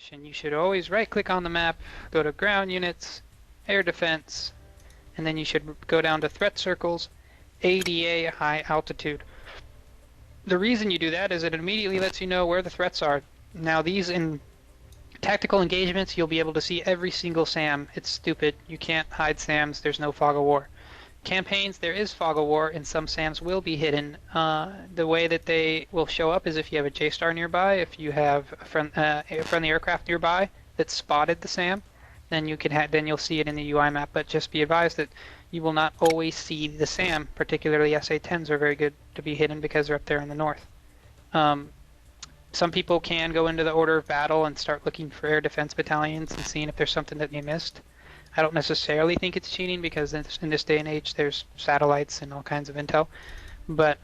mission, you should always right-click on the map, go to ground units, air defense, and then you should go down to threat circles, ADA high altitude. The reason you do that is it immediately lets you know where the threats are. Now these in tactical engagements, you'll be able to see every single SAM. It's stupid. You can't hide SAMs. There's no fog of war. Campaigns, there is fog of war, and some SAMs will be hidden. The way that they will show up is if you have a J-Star nearby, if you have a friendly aircraft nearby that spotted the SAM, then you can then you'll see it in the UI map. But just be advised that you will not always see the SAM. Particularly SA-10s are very good to be hidden because they're up there in the north. Some people can go into the order of battle and start looking for air defense battalions and seeing if there's something that they missed. I don't necessarily think it's cheating because in this day and age there's satellites and all kinds of intel. But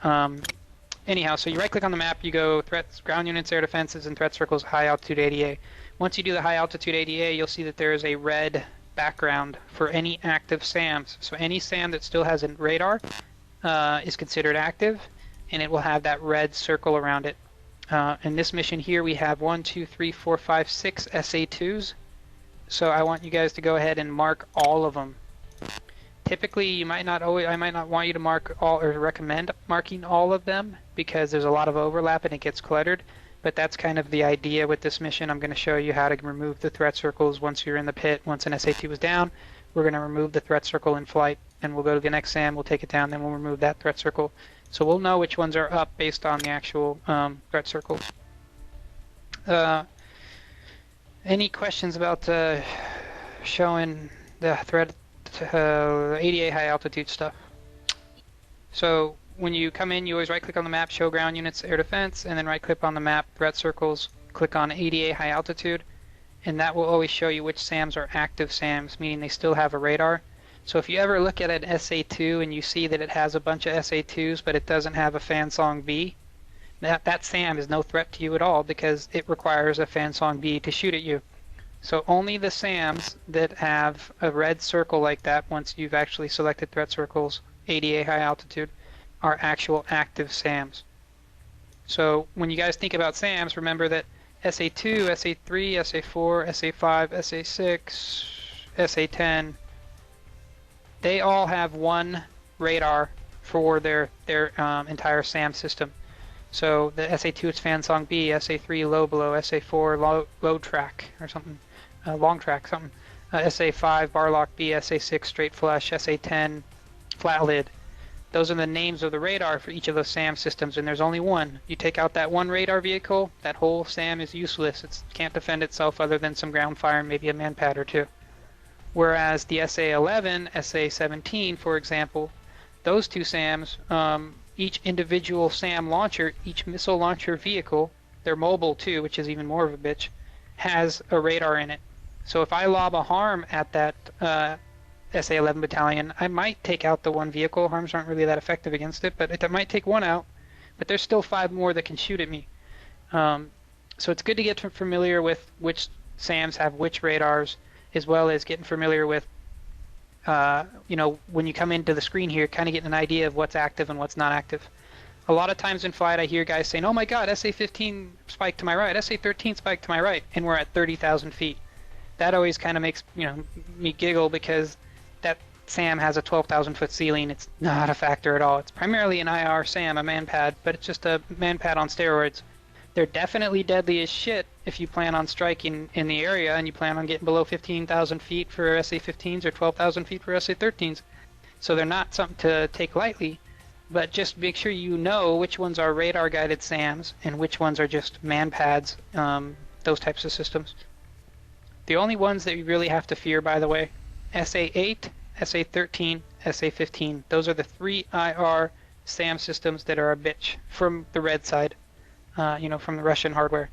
anyhow, so you right click on the map, you go threats, ground units, air defenses, and threat circles, high altitude ADA. Once you do the high altitude ADA, you'll see that there is a red background for any active SAMs. So any SAM that still has a radar is considered active, and it will have that red circle around it. In this mission here, we have 1, 2, 3, 4, 5, 6 SA-2s. So I want you guys to go ahead and mark all of them. Typically, I might not want you to mark all or recommend marking all of them because there's a lot of overlap and it gets cluttered. But that's kind of the idea with this mission. I'm going to show you how to remove the threat circles once you're in the pit. Once an SA-2 is down, we're going to remove the threat circle in flight, and we'll go to the next SAM, we'll take it down, then we'll remove that threat circle. So we'll know which ones are up based on the actual threat circles. Any questions about showing the threat ADA high altitude stuff? So when you come in, you always right click on the map, show ground units, air defense, and then right click on the map, threat circles, click on ADA high altitude, and that will always show you which SAMs are active SAMs, meaning they still have a radar. So if you ever look at an SA-2 and you see that it has a bunch of SA-2s but it doesn't have a Fansong B, that SAM is no threat to you at all because it requires a Fansong B to shoot at you. So only the SAMs that have a red circle like that, once you've actually selected threat circles, ADA high altitude, are actual active SAMs. So when you guys think about SAMs, remember that SA-2, SA-3, SA-4, SA-5, SA-6, SA-10, they all have one radar for their entire SAM system. So the SA-2 is Fansong B, SA-3 low below, SA-4 low track or something, long track something. SA-5 barlock B, SA-6 straight flush, SA-10 flat lid. Those are the names of the radar for each of those SAM systems, and there's only one. You take out that one radar vehicle, that whole SAM is useless. It can't defend itself other than some ground fire and maybe a manpad or two. Whereas the SA-11, SA-17, for example, those two SAMs, each individual SAM launcher, each missile launcher vehicle, they're mobile too, which is even more of a bitch, has a radar in it. So if I lob a harm at that SA-11 battalion, I might take out the one vehicle. Harms aren't really that effective against it, but I might take one out. But there's still 5 more that can shoot at me. So it's good to get familiar with which SAMs have which radars, as well as getting familiar with, when you come into the screen here, kind of getting an idea of what's active and what's not active. A lot of times in flight, I hear guys saying, "Oh my God, SA-15 spiked to my right, SA-13 spiked to my right," and we're at 30,000 feet. That always kind of makes me giggle because that SAM has a 12,000 foot ceiling. It's not a factor at all. It's primarily an IR SAM, a manpad, but it's just a manpad on steroids. They're definitely deadly as shit if you plan on striking in the area and you plan on getting below 15,000 feet for SA-15s or 12,000 feet for SA-13s. So they're not something to take lightly, but just make sure you know which ones are radar-guided SAMs and which ones are just manpads, those types of systems. The only ones that you really have to fear, by the way, SA-8, SA-13, SA-15. Those are the 3 IR SAM systems that are a bitch from the red side. From the Russian hardware.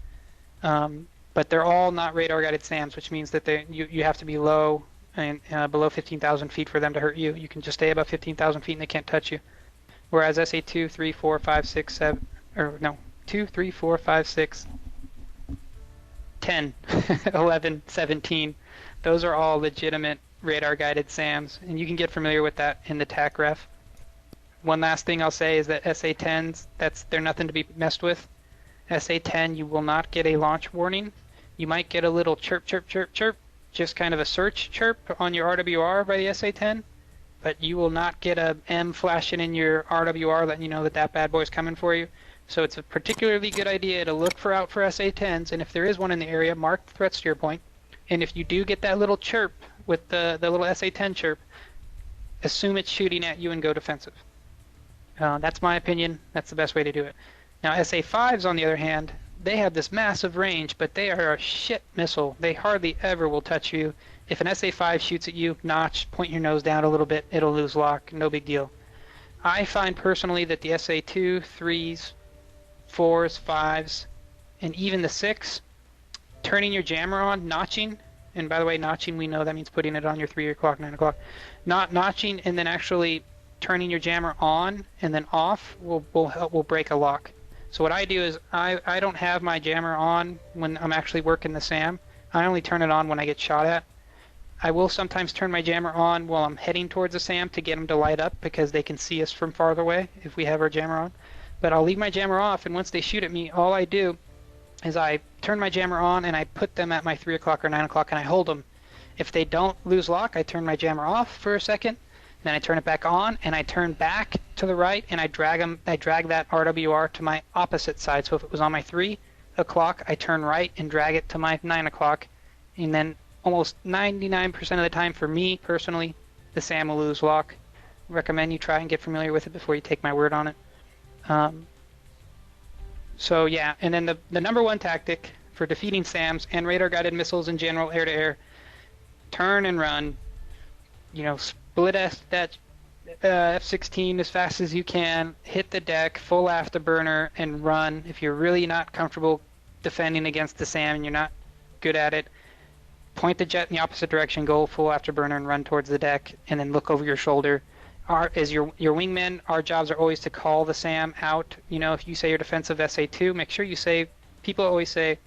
But they're all not radar-guided SAMs, which means that you have to be low and below 15,000 feet for them to hurt you. You can just stay above 15,000 feet and they can't touch you. Whereas SA-2, 3, 4, 5, 6, 7, 2, 3, 4, 5, 6, 10, 11, 17, those are all legitimate radar-guided SAMs, and you can get familiar with that in the TAC ref. One last thing I'll say is that SA-10s, they're nothing to be messed with. SA-10, you will not get a launch warning You might get a little chirp, chirp, chirp, chirp, just kind of a search chirp on your RWR by the SA-10, but you will not get a M flashing in your RWR letting you know that that bad boy's coming for you. So it's a particularly good idea to look out for SA-10s, and if there is one in the area, mark the threat steer point. And if you do get that little chirp with the little SA-10 chirp, assume it's shooting at you and go defensive. That's my opinion. That's the best way to do it. Now SA-5s, on the other hand, they have this massive range, but they are a shit missile. They hardly ever will touch you. If an SA-5 shoots at you, notch, point your nose down a little bit, it'll lose lock, no big deal. I find personally that the SA-2, 3s, 4s, 5s, and even the 6, turning your jammer on, notching, and by the way, notching, we know that means putting it on your 3 o'clock, 9 o'clock. Not notching and then actually turning your jammer on and then off will break a lock. So what I do is I don't have my jammer on when I'm actually working the SAM. I only turn it on when I get shot at. I will sometimes turn my jammer on while I'm heading towards the SAM to get them to light up because they can see us from farther away if we have our jammer on. But I'll leave my jammer off, and once they shoot at me, all I do is I turn my jammer on and I put them at my 3 o'clock or 9 o'clock and I hold them. If they don't lose lock, I turn my jammer off for a second, then I turn it back on and I turn back to the right and I drag that RWR to my opposite side. So if it was on my 3 o'clock, I turn right and drag it to my 9 o'clock. And then almost 99% of the time for me personally, the SAM will lose lock. Recommend you try and get familiar with it before you take my word on it. So yeah, and then the number one tactic for defeating SAMs and radar-guided missiles in general, air-to-air, turn and run. You know, split that F-16 as fast as you can, hit the deck, full afterburner, and run. If you're really not comfortable defending against the SAM and you're not good at it, point the jet in the opposite direction, go full afterburner and run towards the deck, and then look over your shoulder. As your wingmen, our jobs are always to call the SAM out. You know, if you say you're defensive SA-2, make sure you say, people always say,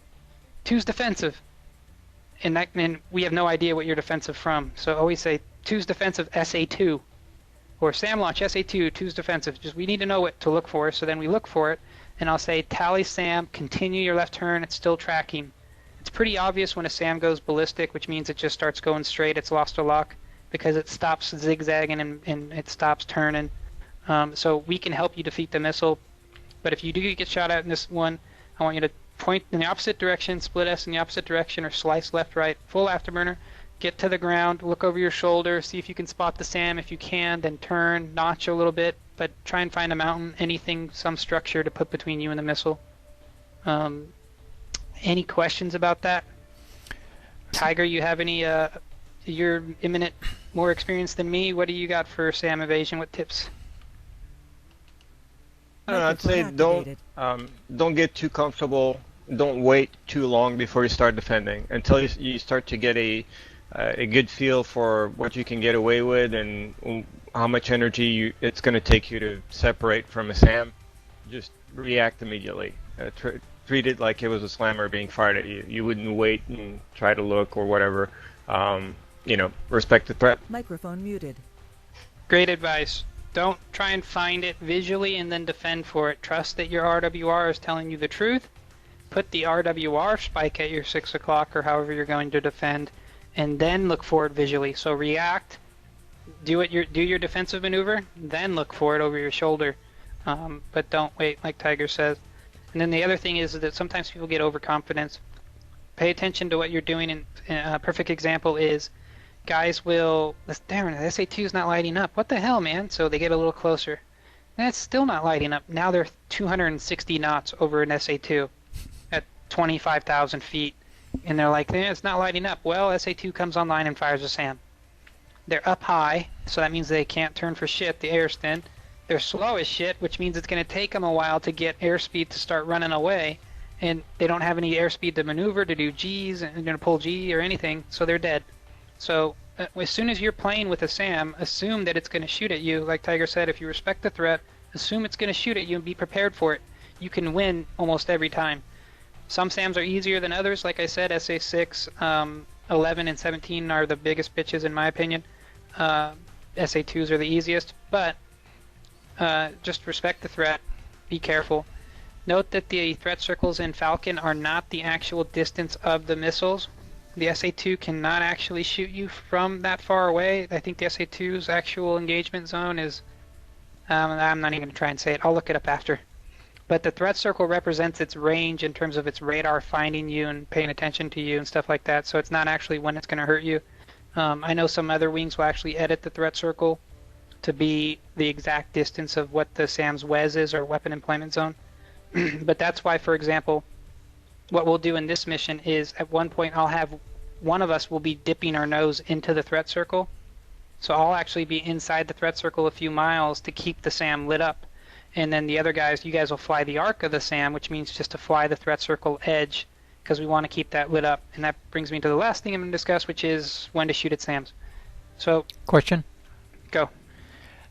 2's defensive. And we have no idea what you're defensive from. So always say, 2's defensive SA-2. Or SAM launch SA-2, 2's defensive. Just we need to know what to look for, so then we look for it. And I'll say, tally SAM, continue your left turn, it's still tracking. It's pretty obvious when a SAM goes ballistic, which means it just starts going straight, it's lost a lock, because it stops zigzagging and it stops turning. So we can help you defeat the missile. But if you do get shot at in this one, I want you to point in the opposite direction, split S in the opposite direction, or slice left, right, full afterburner, get to the ground, look over your shoulder, see if you can spot the SAM. If you can, then turn, notch a little bit, but try and find a mountain, anything, some structure to put between you and the missile. Any questions about that? Tiger, you have any, you're imminent, more experience than me. What do you got for SAM evasion? What tips? I don't know, I'd say don't get too comfortable. Don't wait too long before you start defending until you start to get a good feel for what you can get away with and how much energy it's going to take you to separate from a SAM. Just react immediately. Treat it like it was a slammer being fired at you. You wouldn't wait and try to look or whatever. You know, respect the threat. Microphone muted. Great advice. Don't try and find it visually and then defend for it. Trust that your RWR is telling you the truth. Put the RWR spike at your 6 o'clock or however you're going to defend, and then look for it visually. So react, do your defensive maneuver, then look for it over your shoulder. But don't wait, like Tiger says. And then the other thing is that sometimes people get overconfident. Pay attention to what you're doing. And a perfect example is guys will, damn, the SA-2 is not lighting up. What the hell, man? So they get a little closer. That's still not lighting up. Now they're 260 knots over an SA-2 at 25,000 feet. And they're like, it's not lighting up. Well, SA-2 comes online and fires a SAM. They're up high, so that means they can't turn for shit. The air's thin. They're slow as shit, which means it's going to take them a while to get airspeed to start running away. And they don't have any airspeed to maneuver, to do G's, and to pull G or anything, so they're dead. So as soon as you're playing with a SAM, assume that it's going to shoot at you. Like Tiger said, if you respect the threat, assume it's going to shoot at you and be prepared for it. You can win almost every time. Some SAMs are easier than others. Like I said, SA-6, 11, and 17 are the biggest bitches in my opinion. SA-2s are the easiest, but just respect the threat. Be careful. Note that the threat circles in Falcon are not the actual distance of the missiles. The SA-2 cannot actually shoot you from that far away. I think the SA-2's actual engagement zone is, I'm not even going to try and say it. I'll look it up after. But the threat circle represents its range in terms of its radar finding you and paying attention to you and stuff like that. So it's not actually when it's going to hurt you. I know some other wings will actually edit the threat circle to be the exact distance of what the SAM's WEZ is, or weapon employment zone. But that's why, for example, what we'll do in this mission is at one point I'll have one of us will be dipping our nose into the threat circle. So I'll actually be inside the threat circle a few miles to keep the SAM lit up. And then the other guys, you guys will fly the arc of the SAM, which means just to fly the threat circle edge, because we want to keep that lit up. And that brings me to the last thing I'm going to discuss, which is when to shoot at SAMs. So, question. Go.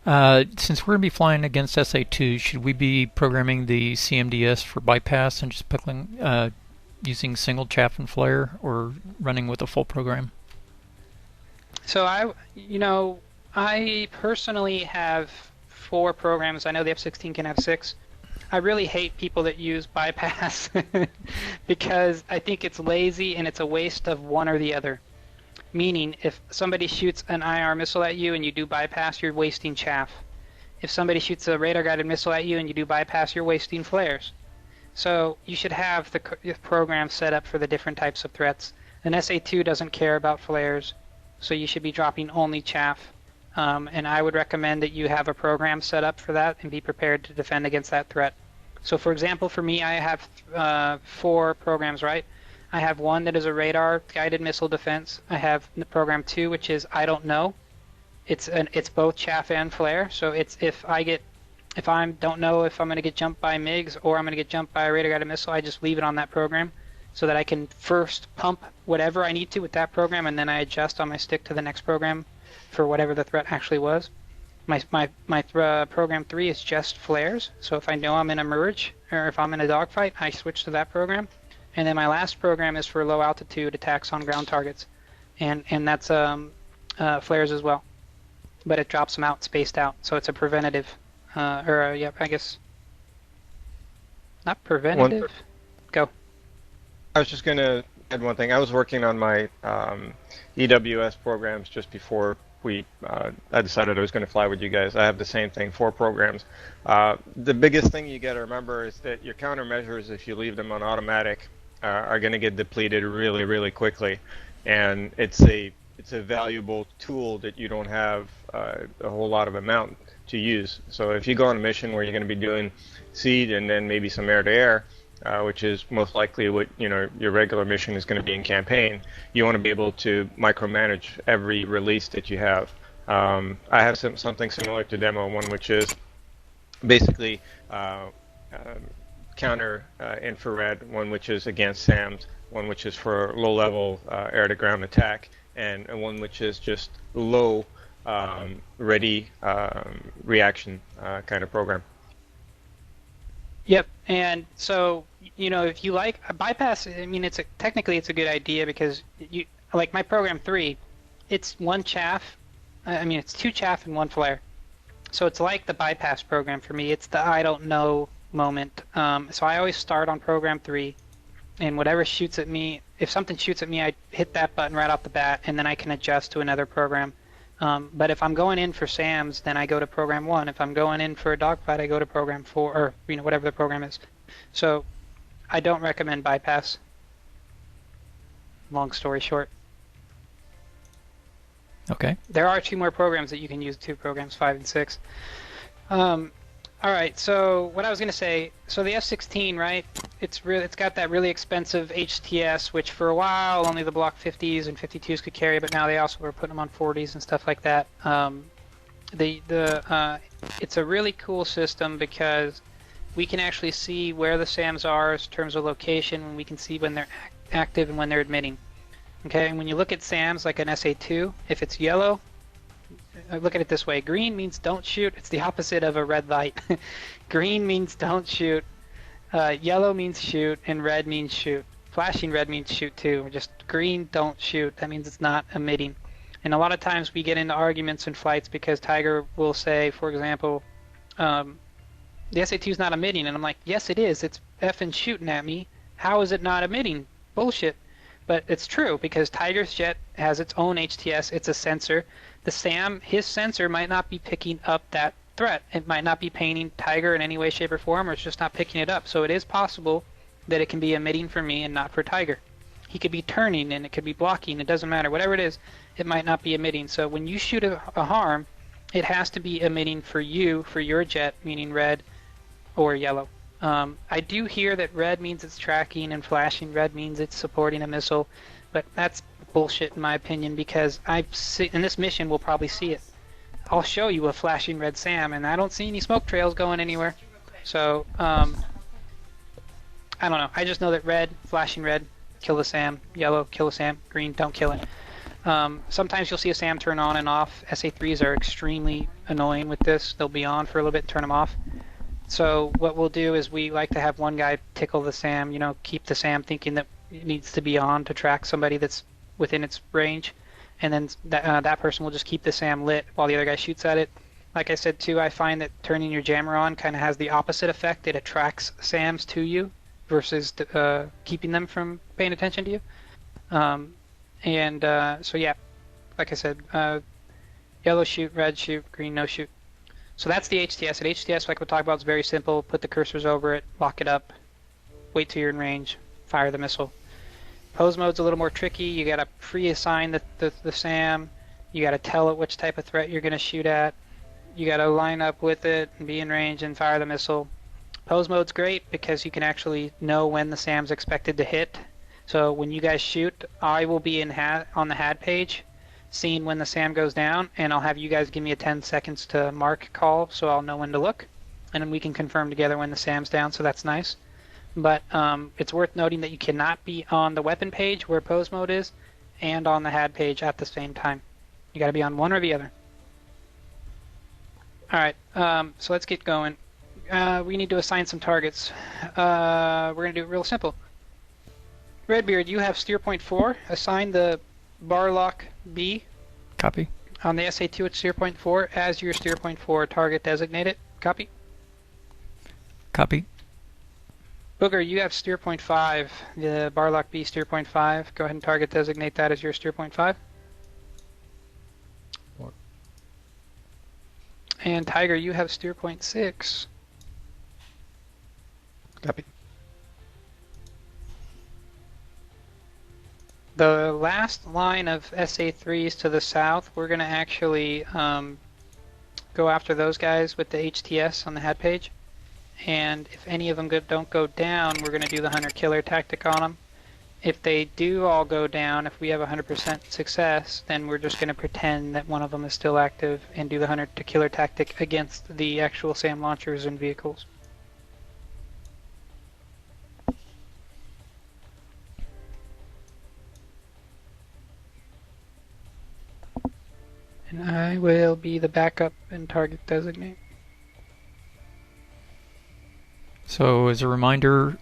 Since we're going to be flying against SA-2, should we be programming the CMDS for bypass and just pickling, using single chaff and flare, or running with a full program? So I personally have 4 programs. I know the F-16 can have 6. I really hate people that use bypass because I think it's lazy and it's a waste of one or the other. Meaning, if somebody shoots an IR missile at you and you do bypass, you're wasting chaff. If somebody shoots a radar-guided missile at you and you do bypass, you're wasting flares. So you should have the program set up for the different types of threats. An SA-2 doesn't care about flares, so you should be dropping only chaff. And I would recommend that you have a program set up for that and be prepared to defend against that threat. So for example, for me, I have 4 programs, right? I have one that is a radar guided missile defense. I have program 2, which is I don't know. It's both chaff and flare. So it's if I don't know if I'm going to get jumped by MiGs or I'm going to get jumped by a radar guided missile, I just leave it on that program so that I can first pump whatever I need to with that program, and then I adjust on my stick to the next program for whatever the threat actually was. My program 3 is just flares. So if I know I'm in a merge or if I'm in a dogfight, I switch to that program. And then my last program is for low altitude attacks on ground targets, and that's flares as well, but it drops them out spaced out, so it's a preventative, I guess not preventative. Go. I was just going to add one thing. I was working on my EWS programs just before I decided I was going to fly with you guys. I have the same thing, 4 programs. The biggest thing you got to remember is that your countermeasures, if you leave them on automatic, are going to get depleted really, really quickly, and it's a valuable tool that you don't have a whole lot of amount to use. So if you go on a mission where you're going to be doing seed and then maybe some air-to-air, which is most likely what your regular mission is going to be in campaign, you want to be able to micromanage every release that you have. I have something similar to demo one, which is basically counter infrared, one which is against SAMs, one which is for low-level air-to-ground attack, and one which is just low ready reaction kind of program. Yep, and so if you like a bypass, I mean technically it's a good idea because like my program 3, it's 1 chaff. It's 2 chaff and 1 flare. So it's like the bypass program for me. It's the I don't know moment. So I always start on program 3, and whatever shoots at me, if something shoots at me, I hit that button right off the bat, and then I can adjust to another program. But if I'm going in for SAMs, then I go to program 1. If I'm going in for a dogfight, I go to program 4, or whatever the program is. So I don't recommend bypass. Long story short. Okay. There are 2 more programs that you can use, 2 programs, 5 and 6. All right, so what I was going to say, so the F-16, right, it's got that really expensive HTS, which for a while only the Block 50s and 52s could carry, but now they also were putting them on 40s and stuff like that. It's a really cool system because we can actually see where the SAMs are in terms of location, and we can see when they're active and when they're emitting. Okay, and when you look at SAMs like an SA-2, if it's yellow, look at it this way. Green means don't shoot. It's the opposite of a red light. Green means don't shoot. Yellow means shoot, and red means shoot. Flashing red means shoot too. Just green, don't shoot. That means it's not emitting. And a lot of times we get into arguments in flights because Tiger will say, for example, the SA2 is not emitting. And I'm like, yes, it is. It's effing shooting at me. How is it not emitting? Bullshit. But it's true because Tiger's jet has its own HTS. It's a sensor. The SAM, his sensor might not be picking up that threat. It might not be painting Tiger in any way, shape, or form, or it's just not picking it up. So it is possible that it can be emitting for me and not for Tiger. He could be turning and it could be blocking. It doesn't matter. Whatever it is, it might not be emitting. So when you shoot a harm, it has to be emitting for you, for your jet, meaning red or yellow. I do hear that red means it's tracking and flashing. Red means it's supporting a missile, but that's bullshit in my opinion because in this mission we'll probably see it. I'll show you a flashing red SAM, and I don't see any smoke trails going anywhere. So I don't know. I just know that red, flashing red, kill the SAM. Yellow, kill the SAM. Green, don't kill it. Sometimes you'll see a SAM turn on and off. SA3s are extremely annoying with this. They'll be on for a little bit and turn them off. So what we'll do is we like to have one guy tickle the SAM, you know, keep the SAM thinking that it needs to be on to track somebody that's within its range. And then that person will just keep the SAM lit while the other guy shoots at it. Like I said too, I find that turning your jammer on kind of has the opposite effect. It attracts SAMs to you versus keeping them from paying attention to you. So yeah, like I said, yellow shoot, red shoot, green no shoot. So that's the HTS. At HTS, like we'll talk about, it's very simple. Put the cursors over it, lock it up, wait till you're in range, fire the missile. Pose mode's a little more tricky. You got to pre-assign the SAM. You got to tell it which type of threat you're going to shoot at. You got to line up with it and be in range and fire the missile. Pose mode's great because you can actually know when the SAM's expected to hit. So when you guys shoot, I will be on the HAD page, seeing when the SAM goes down, and I'll have you guys give me a 10 seconds to mark call so I'll know when to look, and then we can confirm together when the SAM's down, so that's nice. But it's worth noting that you cannot be on the weapon page where pose mode is and on the HAD page at the same time. You got to be on one or the other. Alright, so let's get going. We need to assign some targets. We're going to do it real simple. Redbeard, you have steer point 4. Assign the bar lock B. Copy. On the SA2 it's steer point 4 as your steer point 4 target designated. Copy. Copy. Booger, you have steer point 5. The bar lock B steer point 5. Go ahead and target designate that as your steer point 5. What? And Tiger, you have steer point 6. Copy. The last line of SA3s to the south, we're going to actually go after those guys with the HTS on the HAD page. And if any of them don't go down, we're going to do the hunter-killer tactic on them. If they do all go down, if we have 100% success, then we're just going to pretend that one of them is still active and do the hunter-killer tactic against the actual SAM launchers and vehicles. And I will be the backup and target designate. So as a reminder,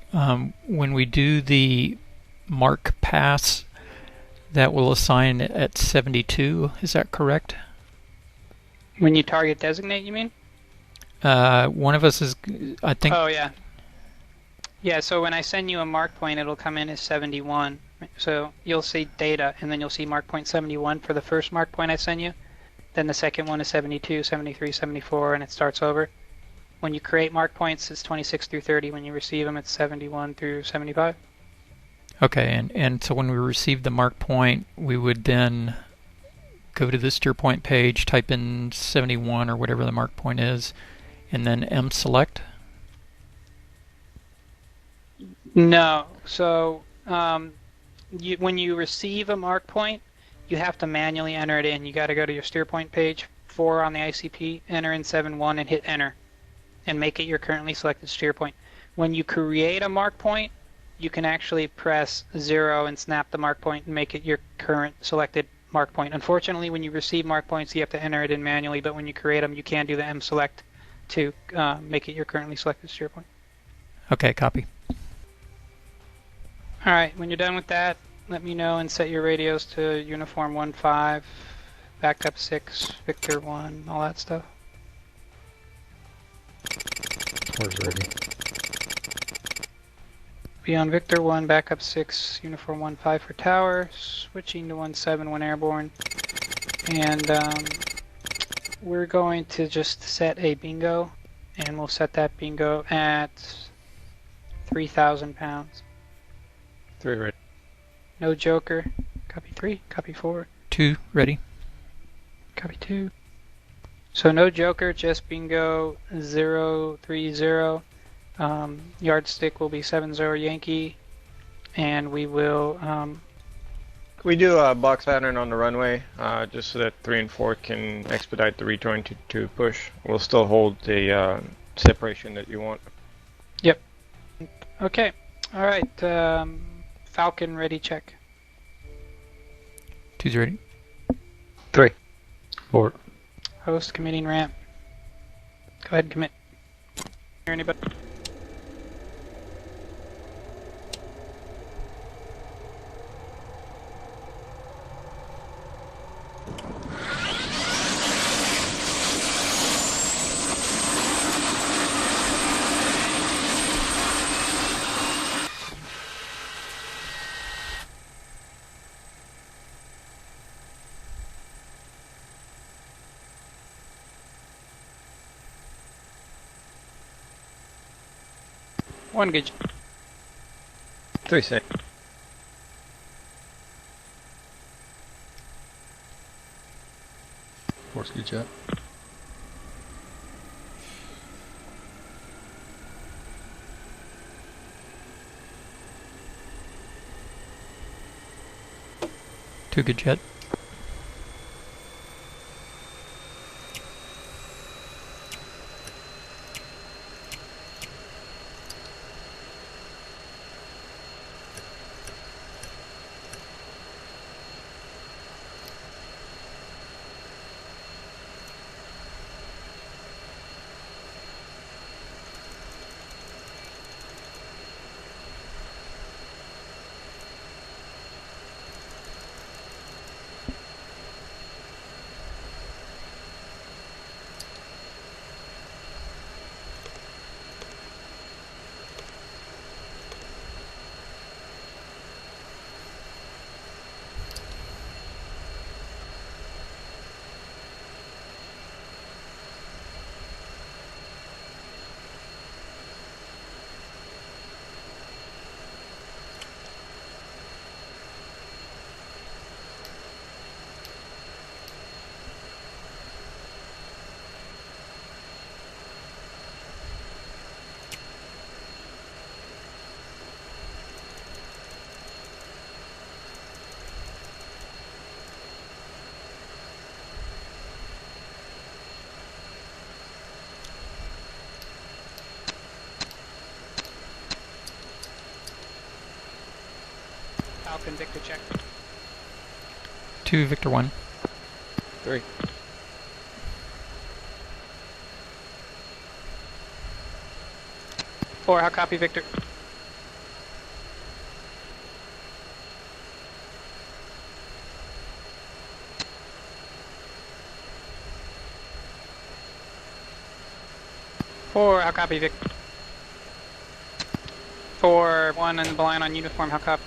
when we do the mark pass, that will assign at 72. Is that correct? When you target designate, you mean? One of us is, I think. Oh, yeah. Yeah, so when I send you a mark point, it'll come in as 71. So you'll see data, and then you'll see mark point 71 for the first mark point I send you. Then the second one is 72, 73, 74, and it starts over. When you create mark points, it's 26 through 30. When you receive them, it's 71 through 75. Okay, and so when we receive the mark point, we would then go to the steer point page, type in 71 or whatever the mark point is, and then M select? No. So when you receive a mark point, you have to manually enter it in. You got to go to your steer point page, 4 on the ICP, enter in 71 and hit enter, and make it your currently selected steer point. When you create a mark point, you can actually press 0 and snap the mark point and make it your current selected mark point. Unfortunately, when you receive mark points, you have to enter it in manually, but when you create them, you can do the M select to make it your currently selected steer point. Okay, copy. All right, when you're done with that, let me know and set your radios to uniform 1-5, backup 6, Victor 1, all that stuff. Four's ready. Beyond Victor 1, backup 6, uniform 1-5 for tower, switching to 1-7 when airborne. And we're going to just set a bingo, and we'll set that bingo at 3,000 pounds. 3 ready. No joker. Copy 3, copy 4. 2 ready. Copy 2. So no joker, just bingo 030. Yardstick will be 70 Yankee, and we will. We do a box pattern on the runway, just so that 3 and 4 can expedite the rejoin to push. We'll still hold the separation that you want. Yep. Okay. All right. Falcon ready. Check. 2's ready. 3. 4. Host committing ramp. Go ahead and commit. Hear anybody? One good. 3 same. Four's good shot. Two good jet. Falcon Victor check. 2 Victor 1. 3. Four, how copy Victor? Four, how copy Victor? 4, 1 in the line on uniform, how copy?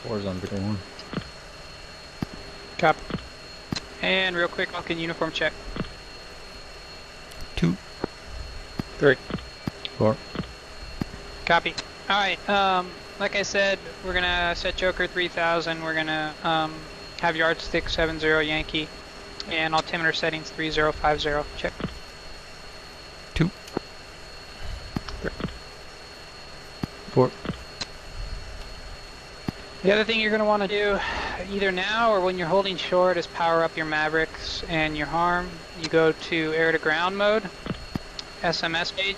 Four's on Victor 1. Copy. And real quick, Falcon uniform check. 2. 3. 4. Copy. Alright, like I said, we're gonna set Joker 3000, we're gonna have yardstick 70 Yankee, and altimeter settings 3050. Check. 2. 4. The other thing you're going to want to do, either now or when you're holding short, is power up your Mavericks and your harm. You go to air to ground mode, SMS page,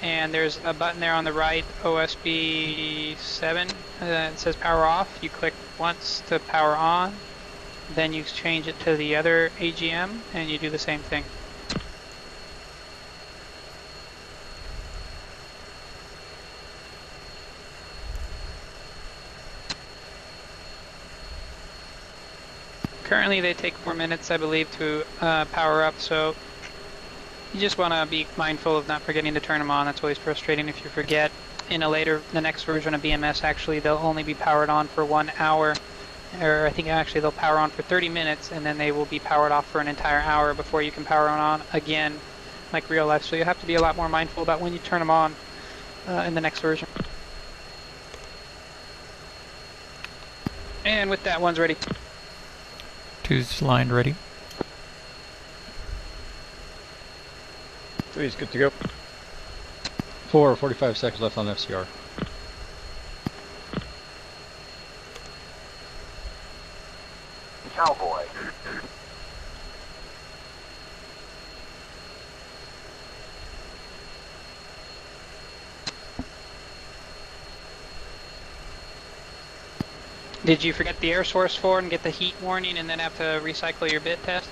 and there's a button there on the right, OSB 7, it says power off. You click once to power on, then you change it to the other AGM, and you do the same thing. Currently they take 4 minutes, I believe, to power up, so you just want to be mindful of not forgetting to turn them on. That's always frustrating if you forget. In the next version of BMS, actually, they'll only be powered on for 1 hour, or I think actually they'll power on for 30 minutes, and then they will be powered off for an entire hour before you can power on again, like real life. So you have to be a lot more mindful about when you turn them on in the next version. And with that, one's ready. 2's lined ready. 3's good to go. 4, 45 seconds left on FCR. Cowboy. Did you forget the air source 4 and get the heat warning and then have to recycle your bit test?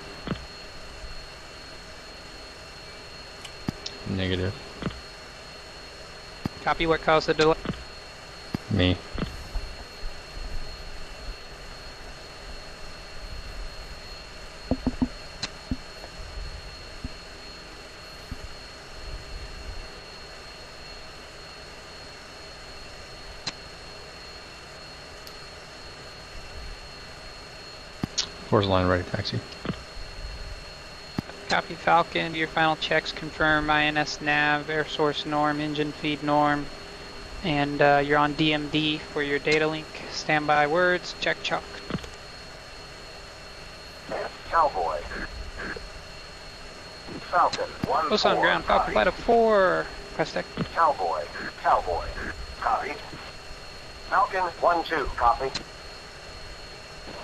Negative. Copy. What caused the delay? Me. Four's line ready, taxi. Copy. Falcon. Your final checks confirm INS nav, air source norm, engine feed norm, and you're on DMD for your data link. Standby words. Check chalk. Cowboy. Falcon 1. Close on ground. Falcon flight of 4. Press deck. Cowboy. Cowboy. Copy. Falcon 1-2. Copy.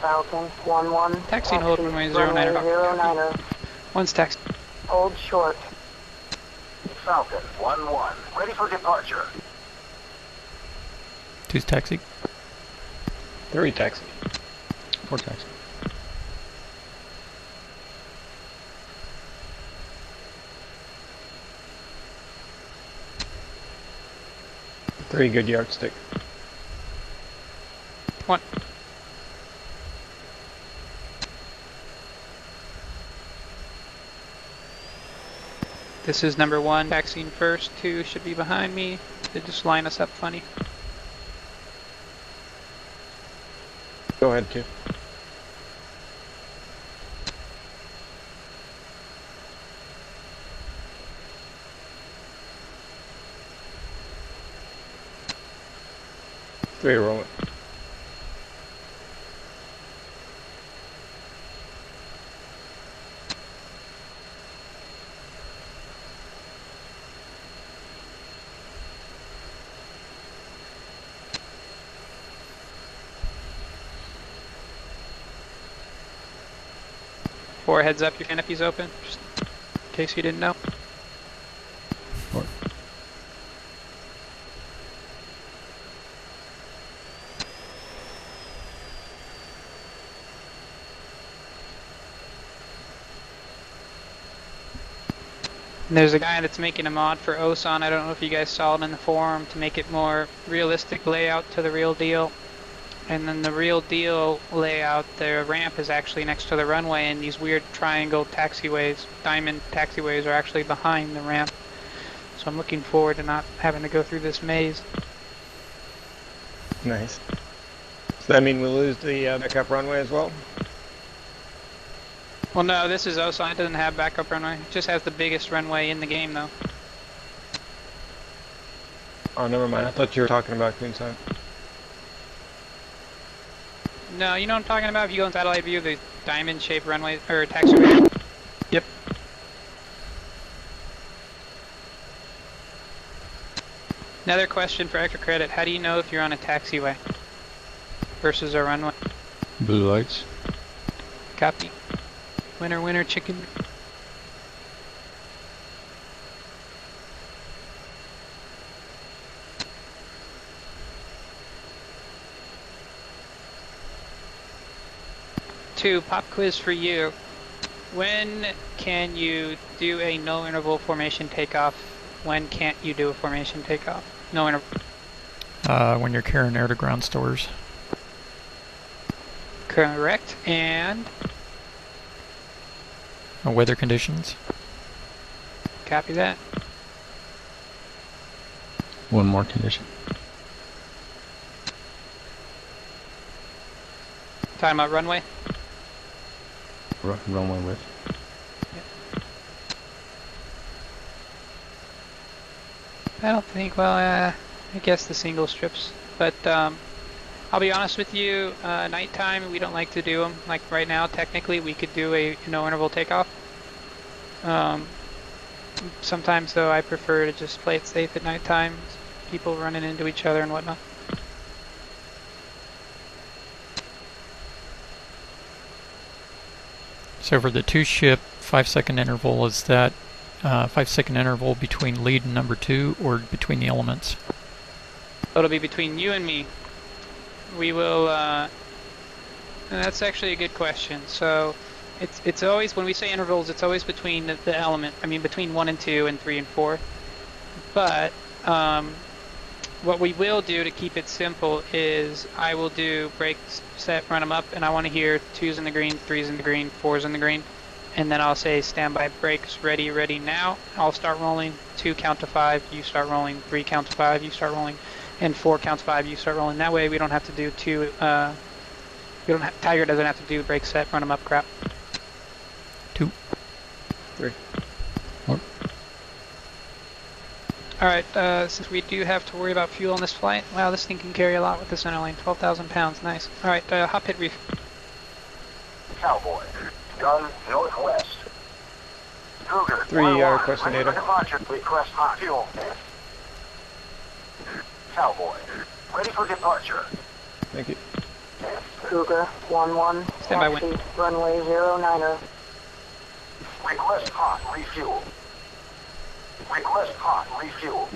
Falcon 1-1. Taxi and hold runway 09er. One's taxi. Hold short. Falcon 1-1. Ready for departure. 2's taxi. 3 taxi. 4 taxi. Three good yardstick. 1. This is number 1, taxiing first. 2 should be behind me. They just line us up funny. Go ahead, 2. Three rolling. Four, heads up, your canopy's open, just in case you didn't know. 4. And there's a guy that's making a mod for Osan. I don't know if you guys saw it in the forum, to make it more realistic layout to the real deal. And then the real deal layout, the ramp is actually next to the runway, and these weird triangle taxiways, diamond taxiways, are actually behind the ramp. So I'm looking forward to not having to go through this maze. Nice. Does that mean we lose the backup runway as well? Well, no, this is Osan. It doesn't have backup runway. It just has the biggest runway in the game, though. Oh, never mind. I thought you were talking about Queenside. No, you know what I'm talking about? If you go in satellite view, the diamond-shaped runway, or taxiway. Yep. Another question for extra credit. How do you know if you're on a taxiway versus a runway? Blue lights. Copy. Winner, winner, chicken. Two, pop quiz for you. When can you do a no interval formation takeoff? When can't you do a formation takeoff? No interval. When you're carrying air to ground stores. Correct. And weather conditions. copy that. One more condition. Talking about runway. Runway width. I don't think, well, I guess the single strips. But I'll be honest with you, nighttime we don't like to do them. Like right now, technically we could do a no interval takeoff. Sometimes though I prefer to just play it safe at nighttime. People running into each other and whatnot. So for the 2-ship 5-second interval, is that 5-second interval between lead and number 2 or between the elements? It'll be between you and me. We will, and that's actually a good question. So it's always, when we say intervals, it's always between the element, I mean between 1 and 2 and 3 and 4. But what we will do to keep it simple is I will do break, set, run them up, and I want to hear 2's in the green, 3's in the green, 4's in the green. And then I'll say standby brakes, ready, ready now. I'll start rolling, 2 count to 5, you start rolling, 3 count to 5, you start rolling, and 4 count to 5, you start rolling. That way we don't have to do Tiger doesn't have to do break, set, run them up crap. 2. 3. Alright, since we do have to worry about fuel on this flight, wow, this thing can carry a lot with this interlane, 12,000 pounds, nice. Alright, hot pit reef. Cowboy. Gun northwest. Cougar. 3 request ready data. for departure. Request hot fuel. Cowboy. Ready for departure. Thank you. Cougar 1-1. Stand by, Taxi, runway 09er. Request hot refuel. Request hot refuel.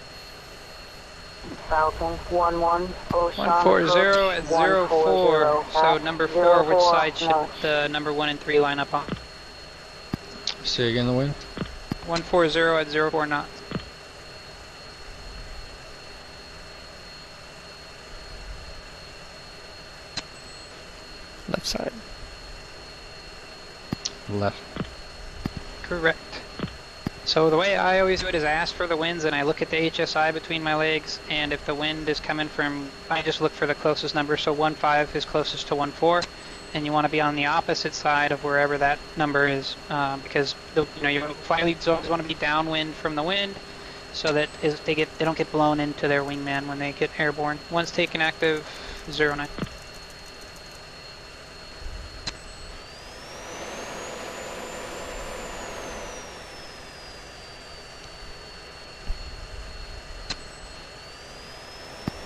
Falcon 1-1. Ocean 140 at 04. So number 4, which side should knots. the number 1 and 3 line up on? Say again the wind. 140 at 04 knots. Left side. Left. Correct. So the way I always do it is I ask for the winds and I look at the HSI between my legs, and if the wind is coming from, I just look for the closest number. So 15 is closest to 14, and you want to be on the opposite side of wherever that number is, because your flight leads always want to be downwind from the wind, so that they don't get blown into their wingman when they get airborne. One's taken active, 09.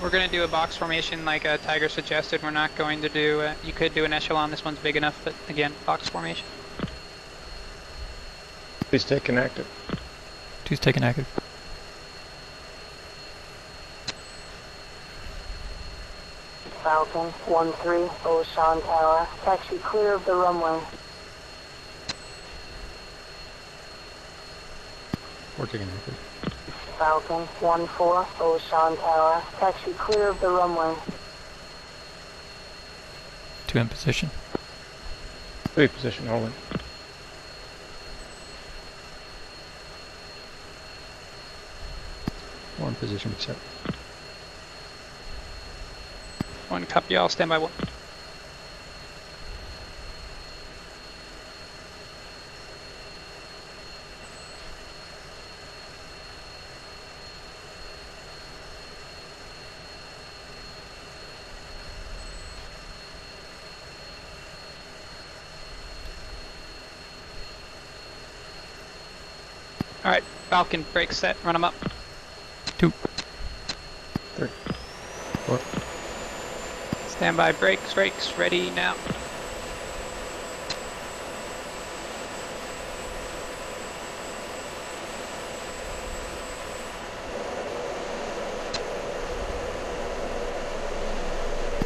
We're going to do a box formation like Tiger suggested. We're not going to do, you could do an echelon, this one's big enough, but again, box formation. Please take inactive. 2's taken active. Falcon 1-3. Ocean Tower. Taxi clear of the runway. 4 taking active. Falcon 1-4. Ocean Tower. Taxi clear of the runway. 2 in position. 3 position, holding. One position set. 1 copy, I'll stand by 1. Alright, Falcon, break, set, run them up. 2. 3. 4. Standby brakes, ready now.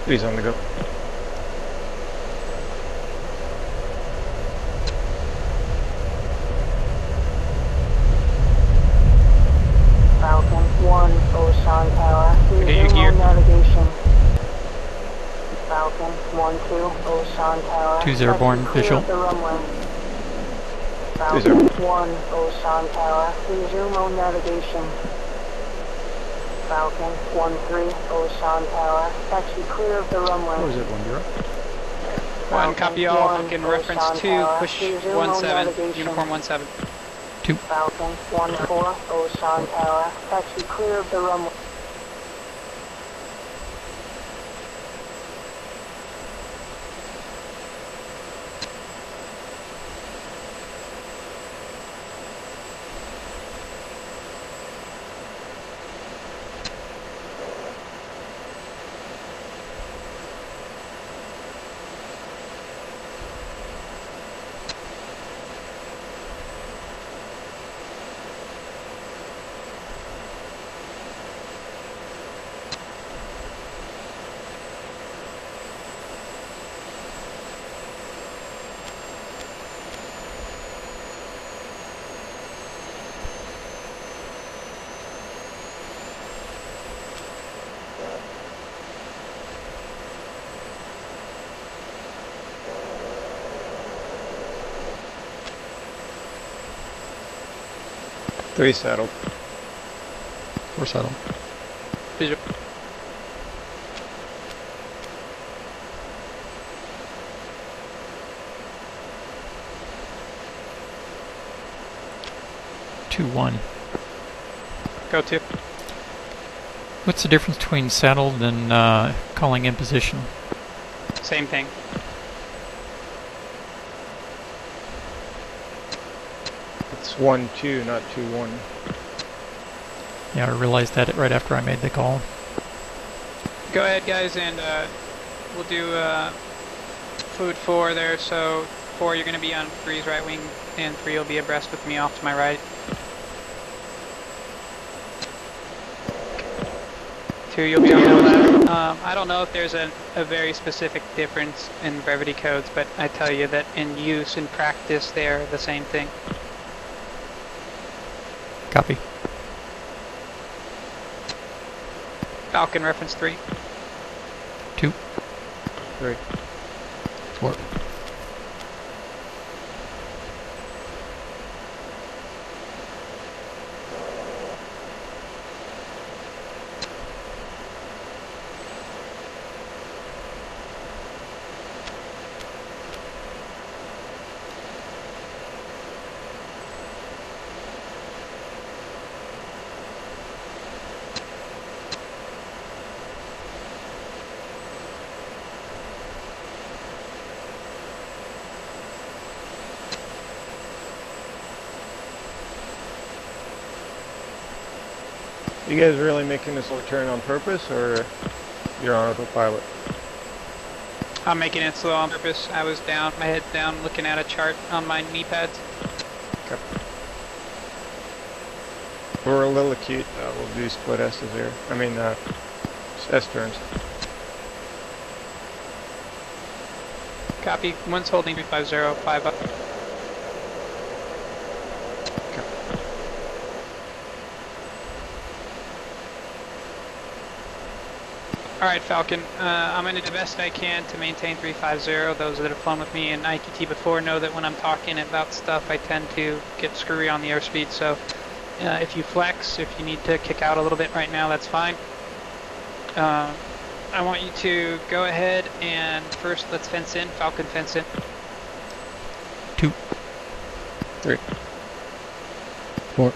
Three's on the go. Falcon 1. Ocean Tower. Okay, your gear. Navigation. Falcon 1-2. Ocean Osan Tower. Two's airborne, Taxi clear visual. of the runway. Two's Falcon airborne. 1 Osan Tower. Resume on navigation. Falcon 1-3 Osan Tower. Taxi clear of the runway. What was it, 1-0? One, copy all. One, Falcon reference Osan 2, Tower. push Resume on 17, navigation. uniform 17. Falcon 1-4 Osan Tower. Taxi clear of the runway. Three settled. 4 settled. Visual. Two, 1. Go 2. What's the difference between saddled and calling in position? Same thing. It's 1-2, not 2-1. Yeah, I realized that right after I made the call. Go ahead, guys, and we'll do fluid 4 there. So 4, you're going to be on 3's right wing, and 3 will be abreast with me off to my right. 2, you'll be on the left. I don't know if there's a very specific difference in brevity codes, but I tell you that in use, in practice, they're the same thing. Copy. Falcon reference 3. 2. 3. 4. You guys really making this little turn on purpose, or you're on autopilot? I'm making it slow on purpose. I was down, my head down, looking at a chart on my knee pads. Okay. We're a little acute. We'll do split S's here. I mean, S turns. Copy. One's holding 350, 5 up. Alright, Falcon, I'm going to do the best I can to maintain 350. Those that have flown with me in IQT before know that when I'm talking about stuff, I tend to get screwy on the airspeed. So if you flex, if you need to kick out a little bit right now, that's fine. I want you to go ahead and first let's fence in. Falcon, fence in. 2. 3. 4.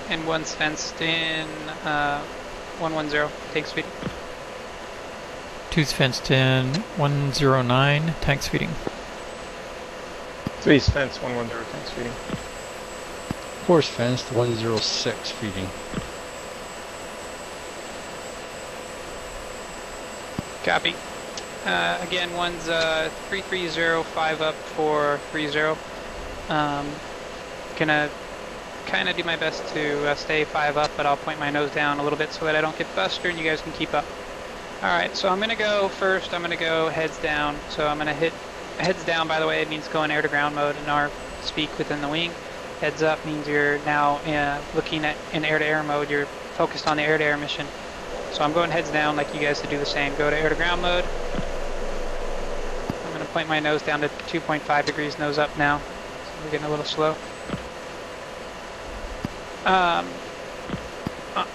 And one's fenced in. 110, take speed. 2's fenced in, 109, tank speeding. 3's fence, 110, thanks feeding. 4's fenced, 106 feeding. Copy. Again, one's 330, 5 up for 30. Gonna kind of do my best to stay 5 up, but I'll point my nose down a little bit so that I don't get buster and you guys can keep up. Alright, so I'm going to go first, I'm going to go heads down. So I'm going to hit heads down, by the way, it means go in air to ground mode in our speak within the wing. Heads up means you're now looking at in air to air mode, you're focused on the air to air mission. So I'm going heads down like you guys to do the same. Go to air to ground mode, point my nose down to 2.5 degrees nose up now. So we're getting a little slow.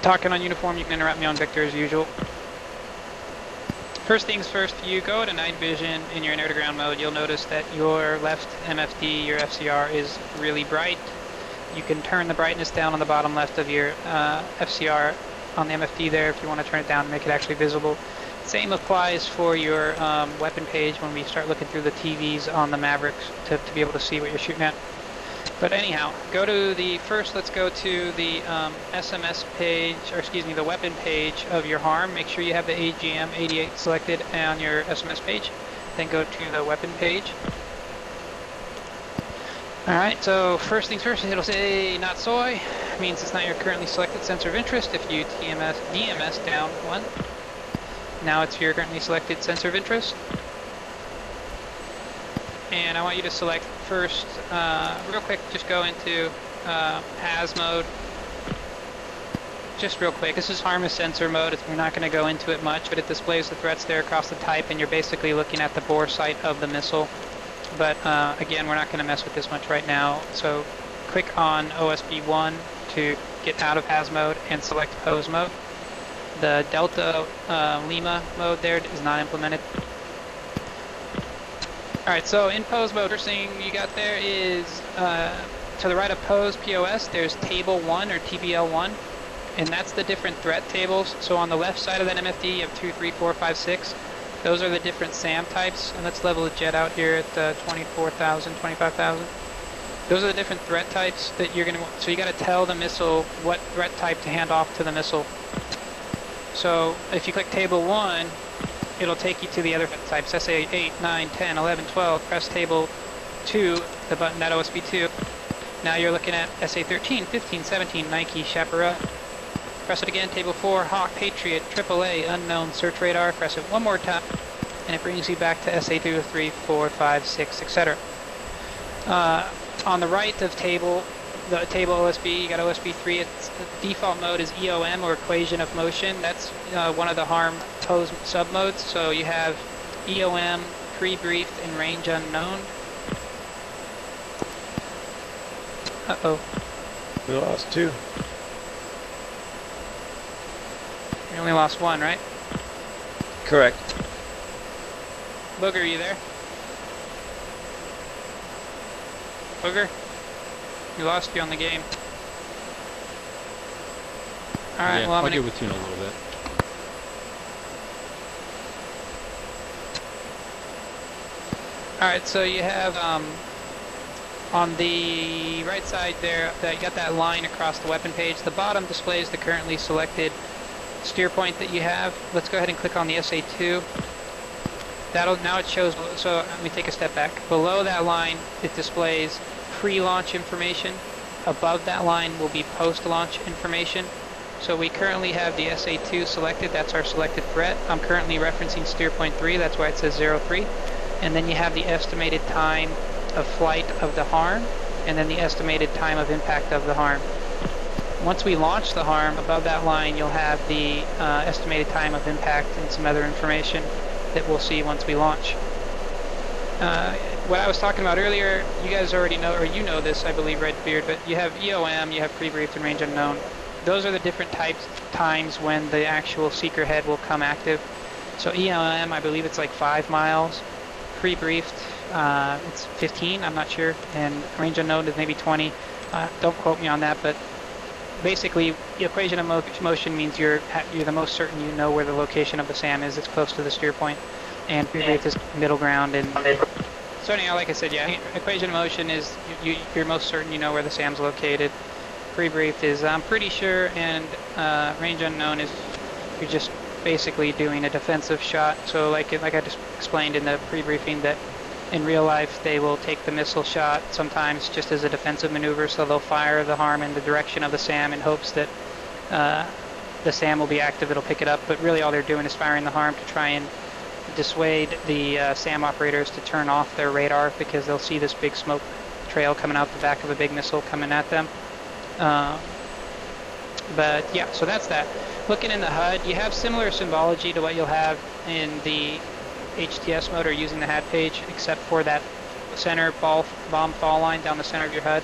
Talking on uniform, you can interrupt me on Victor as usual. First things first, if you go to night vision in your air to ground mode, you'll notice that your left MFD, your FCR, is really bright. You can turn the brightness down on the bottom left of your FCR on the MFD there if you want to turn it down and make it actually visible. Same applies for your weapon page when we start looking through the TVs on the Mavericks to be able to see what you're shooting at. But anyhow, let's go to the SMS page, or excuse me, the weapon page of your harm. Make sure you have the AGM 88 selected on your SMS page. Then go to the weapon page. Alright, so first things first, it'll say not soy. Means it's not your currently selected sensor of interest. If you DMS down one, now it's your currently selected sensor of interest. And I want you to select first, real quick, just go into HAS mode. Just real quick, this is harmless sensor mode. We're not going to go into it much, but it displays the threats there across the type, and you're basically looking at the bore sight of the missile. But again, we're not going to mess with this much right now. So click on OSB1 to get out of HAS mode and select pose mode. The Delta Lima mode there is not implemented. Alright, so in pose mode, first thing you got there is to the right of pose POS, there's table 1 or TBL1, and that's the different threat tables. So on the left side of that MFD, you have 2, 3, 4, 5, 6. Those are the different SAM types, and let's level the jet out here at 24,000, 25,000. Those are the different threat types that you're going to, so you got to tell the missile what threat type to hand off to the missile. So if you click table 1, it'll take you to the other types, SA 8, 9, 10, 11, 12, press table 2, the button at OSB 2. Now you're looking at SA 13, 15, 17, Nike, Chaparral. Press it again, table 4, Hawk, Patriot, AAA, Unknown, Search Radar. Press it one more time, and it brings you back to SA 2, 3, 4, 5, 6, etc. On the right of the table OSB, you got OSB 3. Its default mode is EOM, or equation of motion. That's one of the harm pose submodes. So you have EOM, pre-briefed, and range unknown. Uh-oh. We lost 2. We only lost 1, right? Correct. Booger, you there? Booger? We lost you on the game. Alright, yeah, well, I'll get with you in a little bit. Alright, so you have on the right side there, you got that line across the weapon page. The bottom displays the currently selected steer point that you have. Let's go ahead and click on the SA2. Now it shows, so let me take a step back. Below that line, it displays pre-launch information. Above that line will be post-launch information. So we currently have the SA2 selected. That's our selected threat. I'm currently referencing steer point 3. That's why it says 03. And then you have the estimated time of flight of the harm, and then the estimated time of impact of the harm. Once we launch the harm, above that line you'll have the estimated time of impact and some other information that we'll see once we launch. What I was talking about earlier, you guys already know, or you know this, I believe, Redbeard, but you have EOM, you have pre-briefed and range unknown. Those are the different times when the actual seeker head will come active. So EOM, I believe it's like 5 miles. Pre-briefed, it's 15, I'm not sure, and range unknown is maybe 20. Don't quote me on that, but basically, the equation of motion means you're the most certain you know where the location of the SAM is. It's close to the steer point, and pre-briefed is middle ground. And so anyhow, like I said, yeah, equation of motion is you're most certain you know where the SAM's located. Pre-briefed is I'm pretty sure, and range unknown is you're just basically doing a defensive shot. So like I just explained in the pre-briefing, that in real life they will take the missile shot sometimes just as a defensive maneuver, so they'll fire the harm in the direction of the SAM in hopes that the SAM will be active, it'll pick it up, but really all they're doing is firing the harm to try and dissuade the SAM operators to turn off their radar, because they'll see this big smoke trail coming out the back of a big missile coming at them. But yeah, so that's that. Looking in the HUD, you have similar symbology to what you'll have in the HTS mode are using the HAD page, except for that center bomb fall line down the center of your HUD,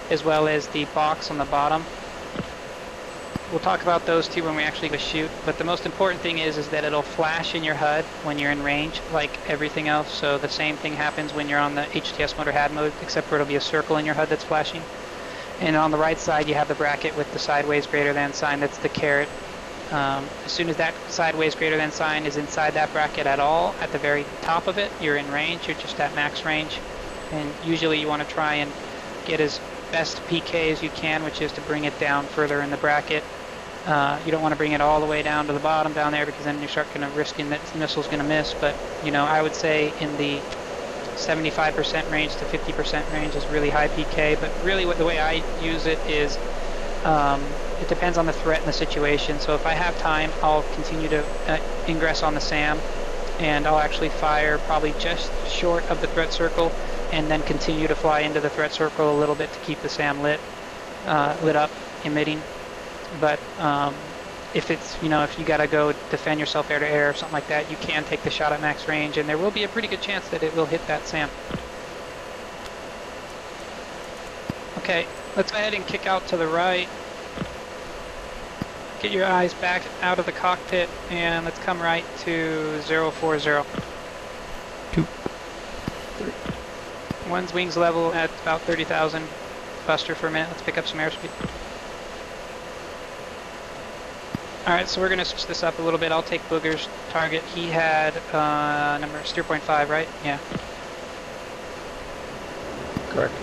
as well as the box on the bottom. We'll talk about those two when we actually go shoot, but the most important thing is that it'll flash in your HUD when you're in range, like everything else. So the same thing happens when you're on the HTS mode or HAD mode, except for it'll be a circle in your HUD that's flashing. And on the right side, you have the bracket with the sideways greater than sign. That's the caret. As soon as that sideways greater than sign is inside that bracket at all, at the very top of it, you're in range. You're just at max range. And usually you want to try and get as best PK as you can, which is to bring it down further in the bracket. You don't want to bring it all the way down to the bottom down there, because then you start going to risking that the missile's going to miss. But, you know, I would say in the 75% range to 50% range is really high PK. But really the way I use it is it depends on the threat and the situation. So if I have time, I'll continue to ingress on the SAM, and I'll actually fire probably just short of the threat circle, and then continue to fly into the threat circle a little bit to keep the SAM lit up, emitting. But if it's, you know, if you got to go defend yourself air to air or something like that, you can take the shot at max range, and there will be a pretty good chance that it will hit that SAM. Okay, let's go ahead and kick out to the right. Get your eyes back out of the cockpit, and let's come right to 040. 2. 1's wings level at about 30,000 buster per minute. Let's pick up some airspeed. Alright, so we're going to switch this up a little bit. I'll take Booger's target. He had number 0.5, right? Yeah. Correct.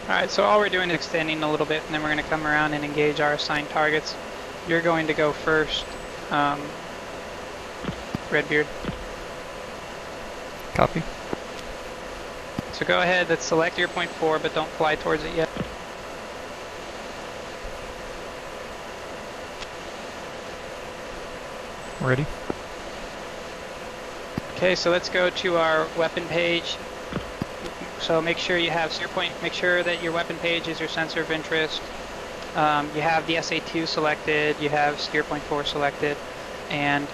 Alright, so all we're doing is extending a little bit, and then we're going to come around and engage our assigned targets. You're going to go first, Redbeard. Copy. So go ahead, let's select your point 4, but don't fly towards it yet. Ready? Okay, so let's go to our weapon page. So make sure you have make sure that your weapon page is your sensor of interest. You have the SA2 selected, you have steer point 4 selected, and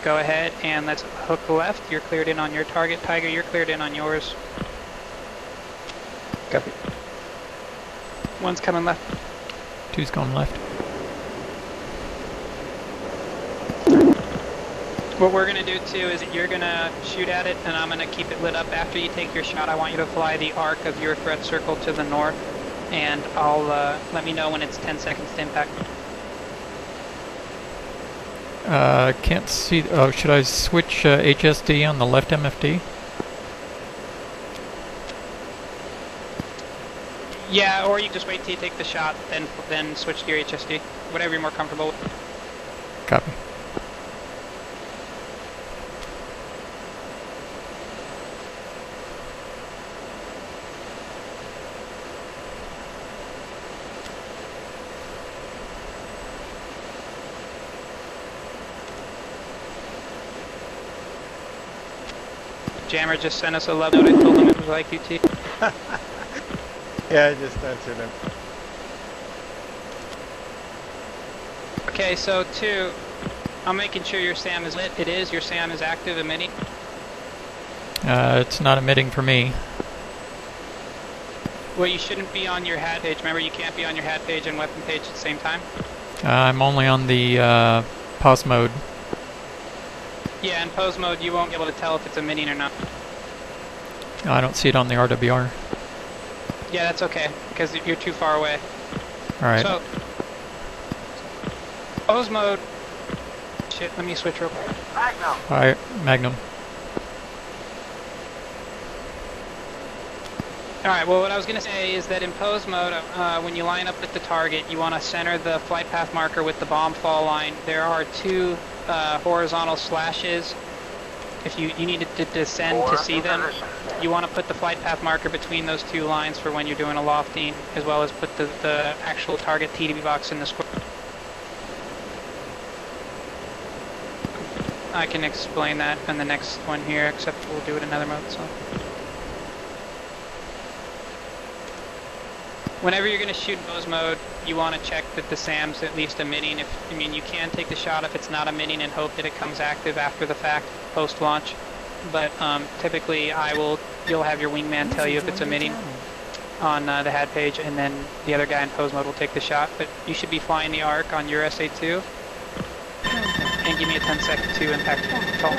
go ahead and let's hook left. You're cleared in on your target. Tiger, you're cleared in on yours. Copy. 1's coming left. 2's going left. What we're going to do too is that you're going to shoot at it, and I'm going to keep it lit up. After you take your shot, I want you to fly the arc of your threat circle to the north, and I'll let me know when it's 10 seconds to impact. Can't see. Oh, should I switch HSD on the left MFD? Yeah, or you just wait till you take the shot, then switch to your HSD. Whatever you're more comfortable with. Copy. Jammer just sent us a love note. I told him it was IQT. Yeah, I just answered him. Okay, so 2, I'm making sure your SAM is lit. It is. Your SAM is active, emitting. It's not emitting for me. Well, you shouldn't be on your HAD page. Remember, you can't be on your HAD page and weapon page at the same time. I'm only on the POS mode. Yeah, in pose mode, you won't be able to tell if it's emitting or not. I don't see it on the RWR. Yeah, that's okay, because you're too far away. Alright. So, pose mode. Shit, let me switch real quick. Magnum. Alright, Magnum. Alright, well what I was going to say is that in pose mode, when you line up with the target, you want to center the flight path marker with the bomb fall line. There are two horizontal slashes. If you need to descend to see them, you want to put the flight path marker between those two lines for when you're doing a lofting, as well as put the actual target TDB box in the square. I can explain that in the next one here, except we'll do it in another mode. So, whenever you're going to shoot in pose mode, you want to check that the SAM's at least emitting. You can take the shot if it's not emitting and hope that it comes active after the fact, post-launch. But typically, you'll have your wingman tell you if it's emitting on the HAD page, and then the other guy in pose mode will take the shot. But you should be flying the arc on your SA2. And give me a 10-second to impact call.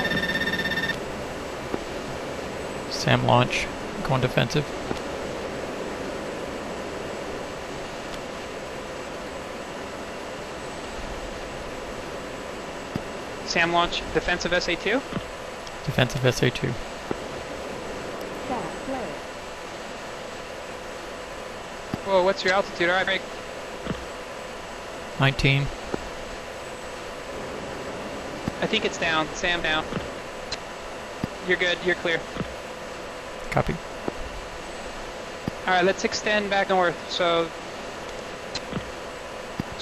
SAM launch, going defensive. SAM launch, defensive SA2? Defensive SA2. Whoa, what's your altitude? Alright, break. 19. I think it's down. SAM down. You're good. You're clear. Copy. Alright, let's extend back north. So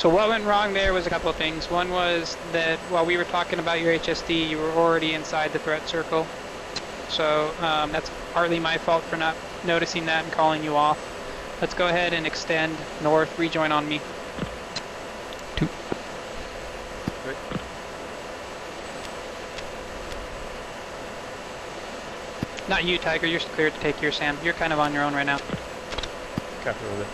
what went wrong there was a couple of things. One was that while we were talking about your HSD, you were already inside the threat circle. So that's partly my fault for not noticing that and calling you off. Let's go ahead and extend north. Rejoin on me. 2. Good. Not you, Tiger. You're clear to take your SAM. You're kind of on your own right now. Copy with it.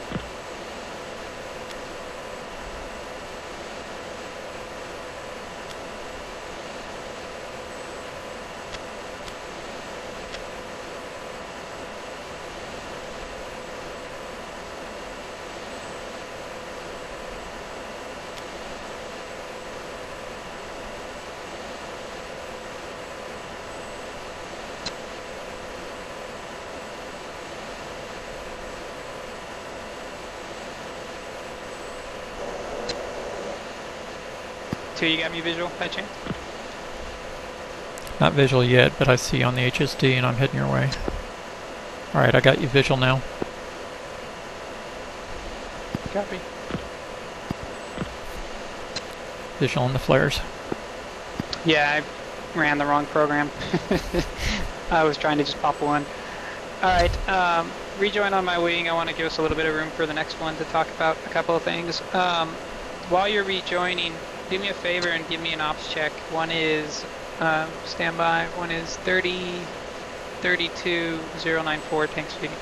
Two, you got me visual by chance? Not visual yet, but I see on the HSD and I'm heading your way. Alright, I got you visual now. Copy. Visual on the flares. Yeah, I ran the wrong program. I was trying to just pop one. Alright, rejoin on my wing. I want to give us a little bit of room for the next one to talk about a couple of things. While you're rejoining, do me a favor and give me an ops check. One is standby, one is 32094 tanks feeding.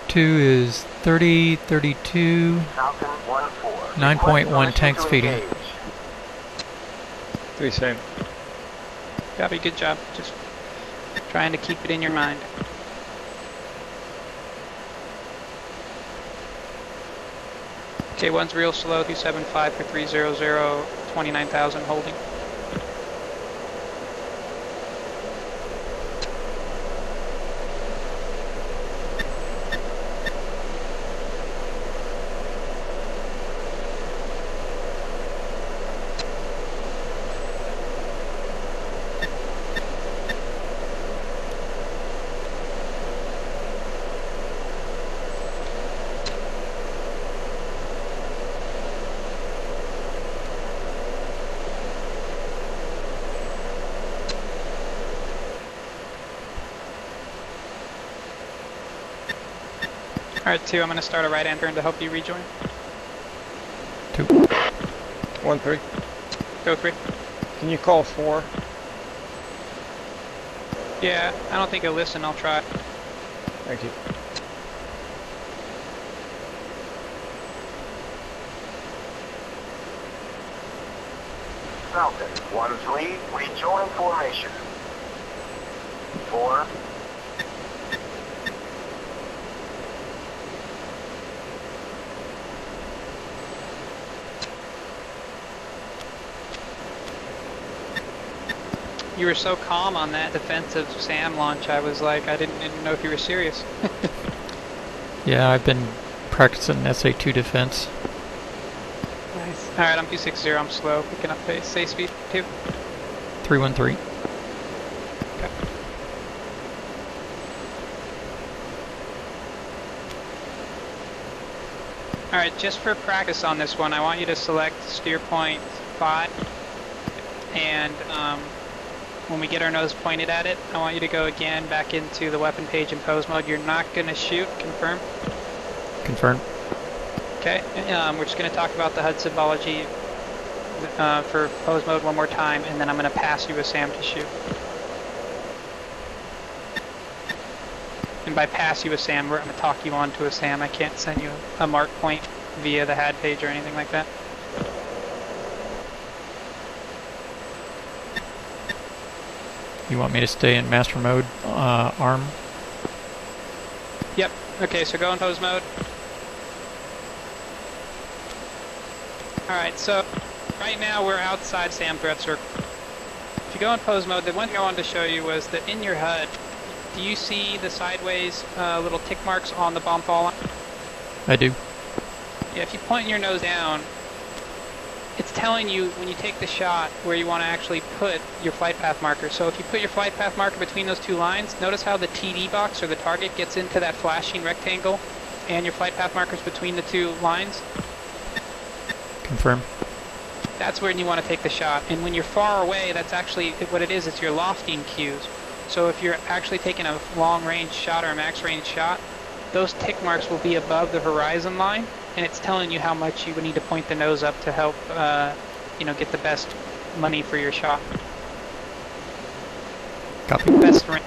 2 is 3032 Falcon 1-4. 9.1 tanks feeding. 3 same. Copy, good job. Just trying to keep it in your mind. Okay, one's real slow, 275 for 300, 29,000 holding. Alright, 2, I'm going to start a right-hand turn to help you rejoin. 2. 1 3. Go 3. Can you call 4? Yeah, I don't think he'll listen, I'll try. Thank you. Falcon 1-3. Rejoin formation. 4. You were so calm on that defensive SAM launch, I was like, I didn't know if you were serious. Yeah, I've been practicing SA2 defense. Nice. Alright, I'm 260, I'm slow, picking up pace. Say speed 2. 313. Okay. Alright, just for practice on this one, I want you to select steer point 5, and when we get our nose pointed at it, I want you to go again back into the weapon page in pose mode. You're not going to shoot, confirm? Confirm. Okay, we're just going to talk about the HUD symbology for pose mode one more time, and then I'm going to pass you a SAM to shoot. And by pass you a SAM, I'm going to talk you onto a SAM. I can't send you a mark point via the HAD page or anything like that. You want me to stay in master mode, arm? Yep. Okay, so go in pose mode. Alright, so right now we're outside SAM threat circle. If you go in pose mode, the one thing I wanted to show you was that in your HUD, do you see the sideways little tick marks on the bomb fall line? I do. Yeah, if you point your nose down, it's telling you when you take the shot where you want to actually put your flight path marker. So if you put your flight path marker between those two lines, notice how the TD box or the target gets into that flashing rectangle and your flight path markers between the two lines? Confirm. That's where you want to take the shot. And when you're far away, that's actually what it is. It's your lofting cues. So if you're actually taking a long range shot or a max range shot, those tick marks will be above the horizon line, and it's telling you how much you would need to point the nose up to help, get the best money for your shot. Copy. Best range.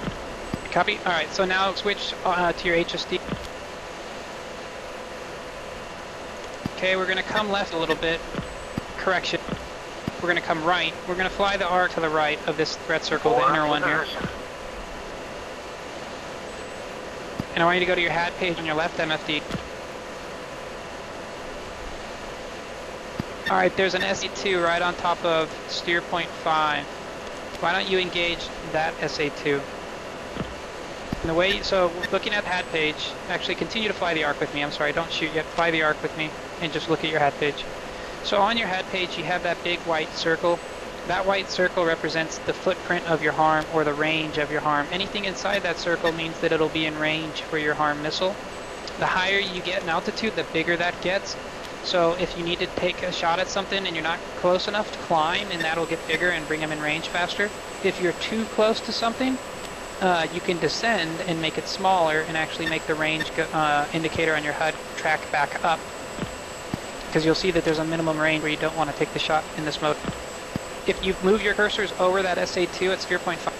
Copy. All right. So now switch to your HSD. Okay, we're going to come left a little bit. Correction. We're going to come right. We're going to fly the arc to the right of this threat circle, the inner one here. And I want you to go to your HAD page on your left MFD. Alright, there's an SA2 right on top of steer point 5. Why don't you engage that SA2? And the way, so looking at the HAD page, actually continue to fly the arc with me, I'm sorry, don't shoot yet, fly the arc with me, and just look at your HAD page. So on your HAD page you have that big white circle. That white circle represents the footprint of your harm or the range of your harm. Anything inside that circle means that it'll be in range for your harm missile. The higher you get in altitude, the bigger that gets. So if you need to take a shot at something and you're not close enough to climb, and that'll get bigger and bring them in range faster. If you're too close to something, you can descend and make it smaller and actually make the range indicator on your HUD track back up. Because you'll see that there's a minimum range where you don't want to take the shot in this mode. If you move your cursors over that SA2 at steer point 5,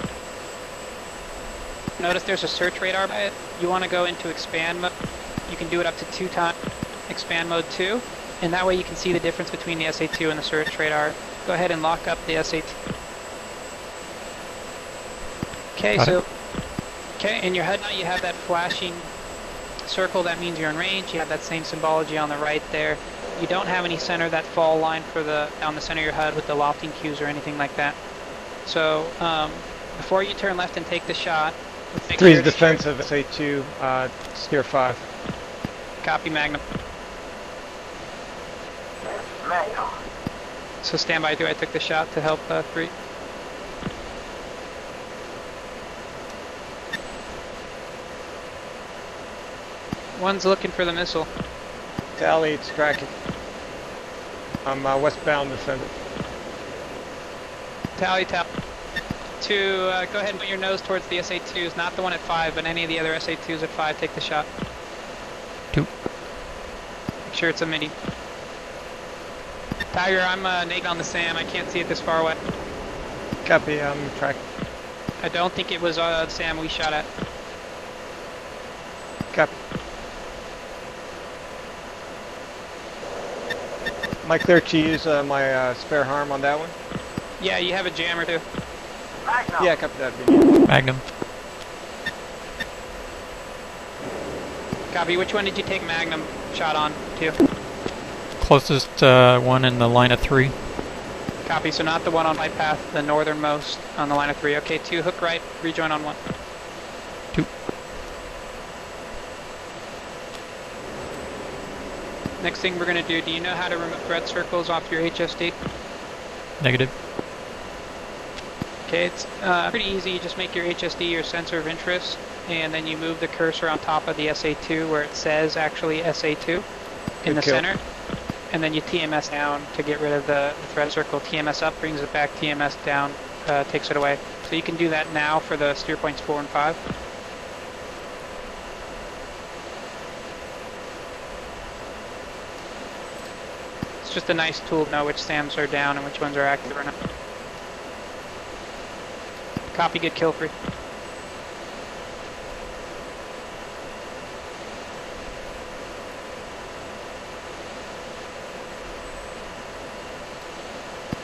notice there's a search radar by it. You want to go into expand mode. You can do it up to 2 times. Expand mode 2, and that way you can see the difference between the SA2 and the search radar. Go ahead and lock up the SA2. Okay, in your HUD now you have that flashing circle. That means you're in range. You have that same symbology on the right there. You don't have any center, that fall line for down the center of your HUD with the lofting cues or anything like that. So before you turn left and take the shot, 3 is defensive, SA2, steer 5. Copy, Magnum. Magnum. So stand by 2, I took the shot to help 3. One's looking for the missile. Tally, it's tracking. I'm westbound descendant. Tally. 2, go ahead and put your nose towards the SA2s, not the one at 5, but any of the other SA2s at 5, take the shot. 2. Make sure it's a midi. Tiger, I'm naked on the SAM, I can't see it this far away. Copy, I'm tracking. I don't think it was SAM we shot at. Copy. Am I clear to use my spare harm on that one? Yeah, you have a jammer too. Magnum. Yeah, copy that. Magnum. Copy, which one did you take Magnum shot on to? Closest one in the line of 3. Copy, so not the one on my path, the northernmost on the line of 3. Okay, 2, hook right, rejoin on 1. 2. Next thing we're going to do you know how to remove threat circles off your HSD? Negative. Okay, it's pretty easy. You just make your HSD your sensor of interest, and then you move the cursor on top of the SA2 where it says actually SA2 in the center. And then you TMS down to get rid of the thread circle. TMS up brings it back, TMS down takes it away. So you can do that now for the steer points 4 and 5. It's just a nice tool to know which SAMs are down and which ones are active or not. Copy, good kill free.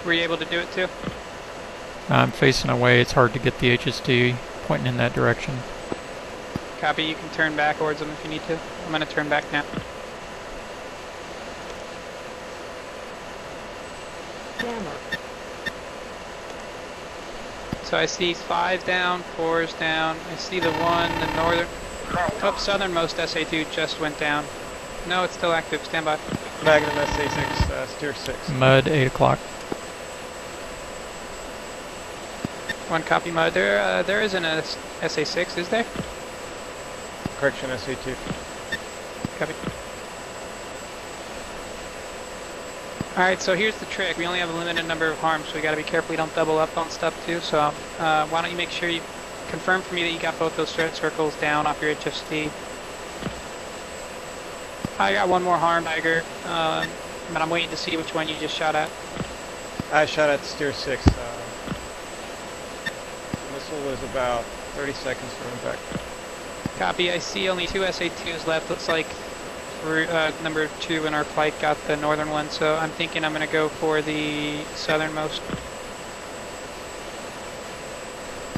Were you able to do it too? I'm facing away. It's hard to get the HSD pointing in that direction. Copy, you can turn back towards them if you need to. I'm going to turn back now. Jammer. So I see 5 down, 4's down. I see the one, the northern... Oh, southernmost SA2 just went down. No, it's still active. Stand by. Magnum SA6, steer 6. Mud, 8 o'clock. 1 copy mode. There isn't a SA6, is there? Correction, SA2. Copy. Alright, so here's the trick. We only have a limited number of harms, so we gotta be careful we don't double up on stuff too. So why don't you make sure you confirm for me that you got both those threat circles down off your HSD. I got one more harm, Tiger, but I'm waiting to see which one you just shot at. I shot at steer 6. The missile was about 30 seconds from impact. Copy, I see only 2 SA2s left. Looks like number 2 in our flight got the northern one, so I'm thinking I'm going to go for the southernmost.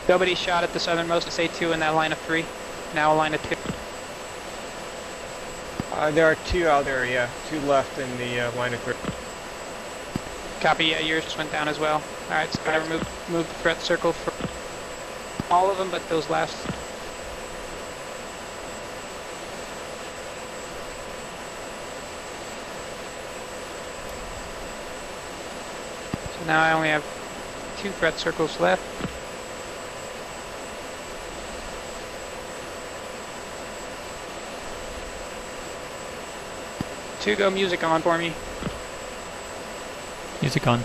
Nobody shot at the southernmost SA2 in that line of 3, now a line of 2. There are 2 out there, yeah. 2 left in the line of 3. Copy, yeah, yours just went down as well. Alright, so gotta move the threat circle for all of them but those last. So now I only have 2 threat circles left. Two, go music on for me. Music on.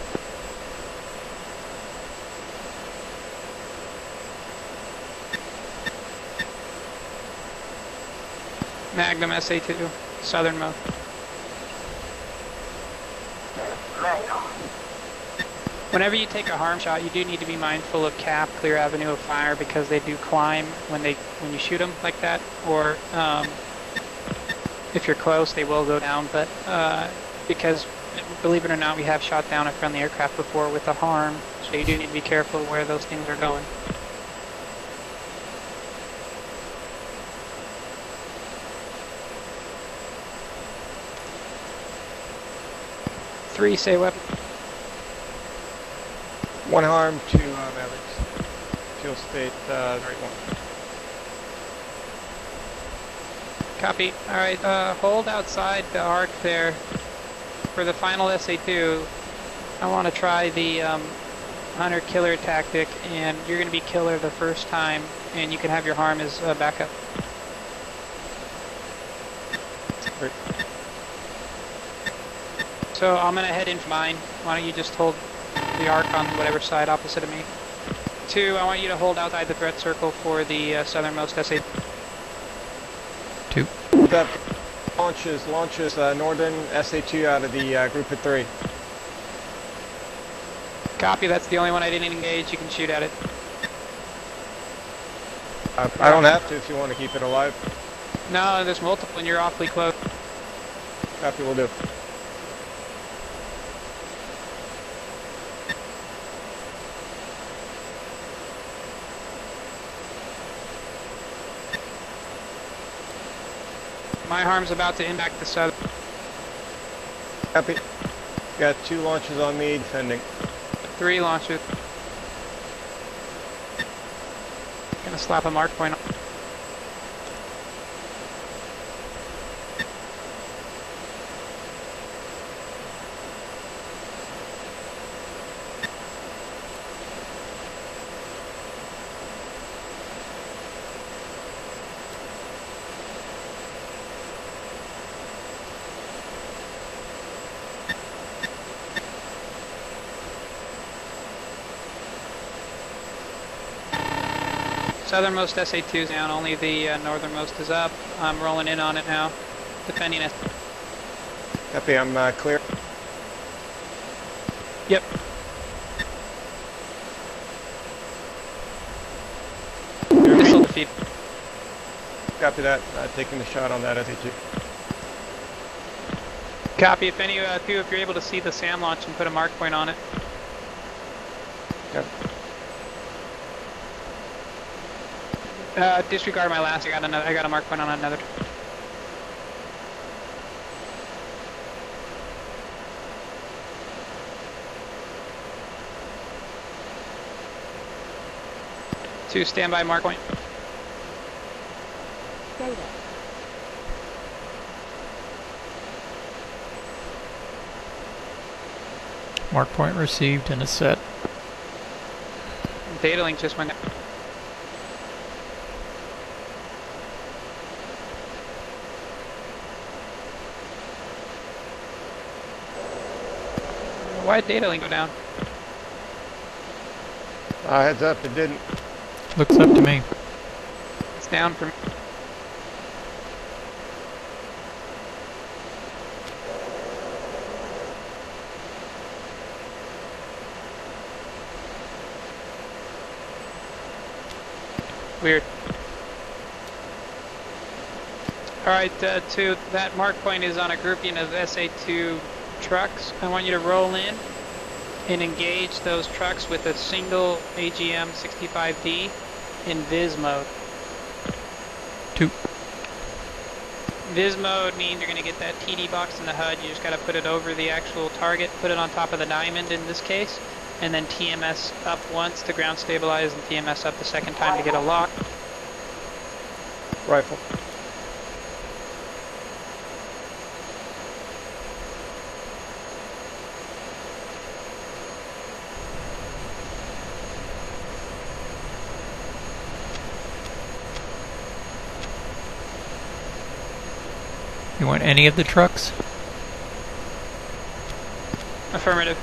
Magnum SA2, southernmost. Magnum. Whenever you take a harm shot, you do need to be mindful of cap, clear avenue of fire, because they do climb when you shoot them like that, or if you're close, they will go down. But because, believe it or not, we have shot down a friendly aircraft before with a harm, so you do need to be careful where those things are going. Three, say weapon. 1 harm, 2 Mavericks. Fuel state, right 1. Copy. Alright, hold outside the arc there. For the final SA2, I want to try the hunter-killer tactic, and you're going to be killer the first time, and you can have your harm as backup. Great. So I'm going to head in for mine. Why don't you just hold the arc on whatever side opposite of me. 2, I want you to hold outside the threat circle for the southernmost SA2. 2. That launches northern SA2 out of the group of 3. Copy, that's the only one I didn't engage. You can shoot at it. I don't have to if you want to keep it alive. No, there's multiple and you're awfully close. Copy, will do. My harm's about to impact the south. Copy. Got 2 launches on me, defending. 3 launchers. Gonna slap a mark point on. Southernmost SA2 is down, only the northernmost is up. I'm rolling in on it now, defending it. Copy, I'm clear. Yep. Missile defeat. Copy that. Taking the shot on that SA2. Copy, if any of you, if you're able to see the SAM launch and put a mark point on it. Yep. Disregard my last. I got a mark point on another. Two standby mark point. Data. Mark point received and is set. Data link just went down. Why did data link go down? Heads up, it didn't. Looks up to me. It's down for me. Weird. Alright, to that mark point is on a grouping of SA2 trucks. I want you to roll in and engage those trucks with a single AGM 65D in Viz mode. 2. Viz mode means you're going to get that TD box in the HUD. You just got to put it over the actual target, put it on top of the diamond in this case, and then TMS up once to ground stabilize and TMS up the second time to get a lock. Rifle. You want any of the trucks? Affirmative.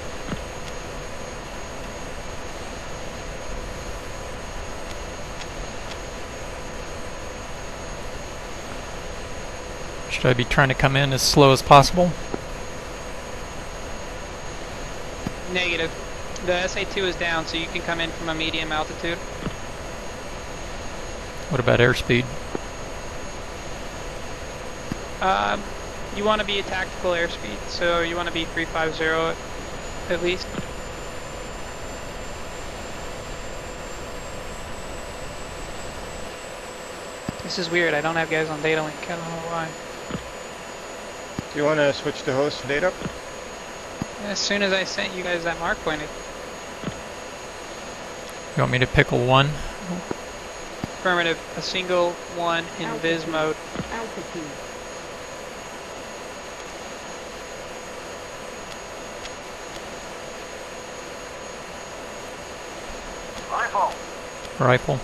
Should I be trying to come in as slow as possible? Negative. The SA2 is down, so you can come in from a medium altitude. What about airspeed? You want to be a tactical airspeed, so you want to be 350 at least. This is weird, I don't have guys on data link, I don't know why. Do you want to switch to host data? As soon as I sent you guys that mark point, You want me to pickle 1? affirmative, a single one in Viz mode. Altitude. Rifle. Rifle.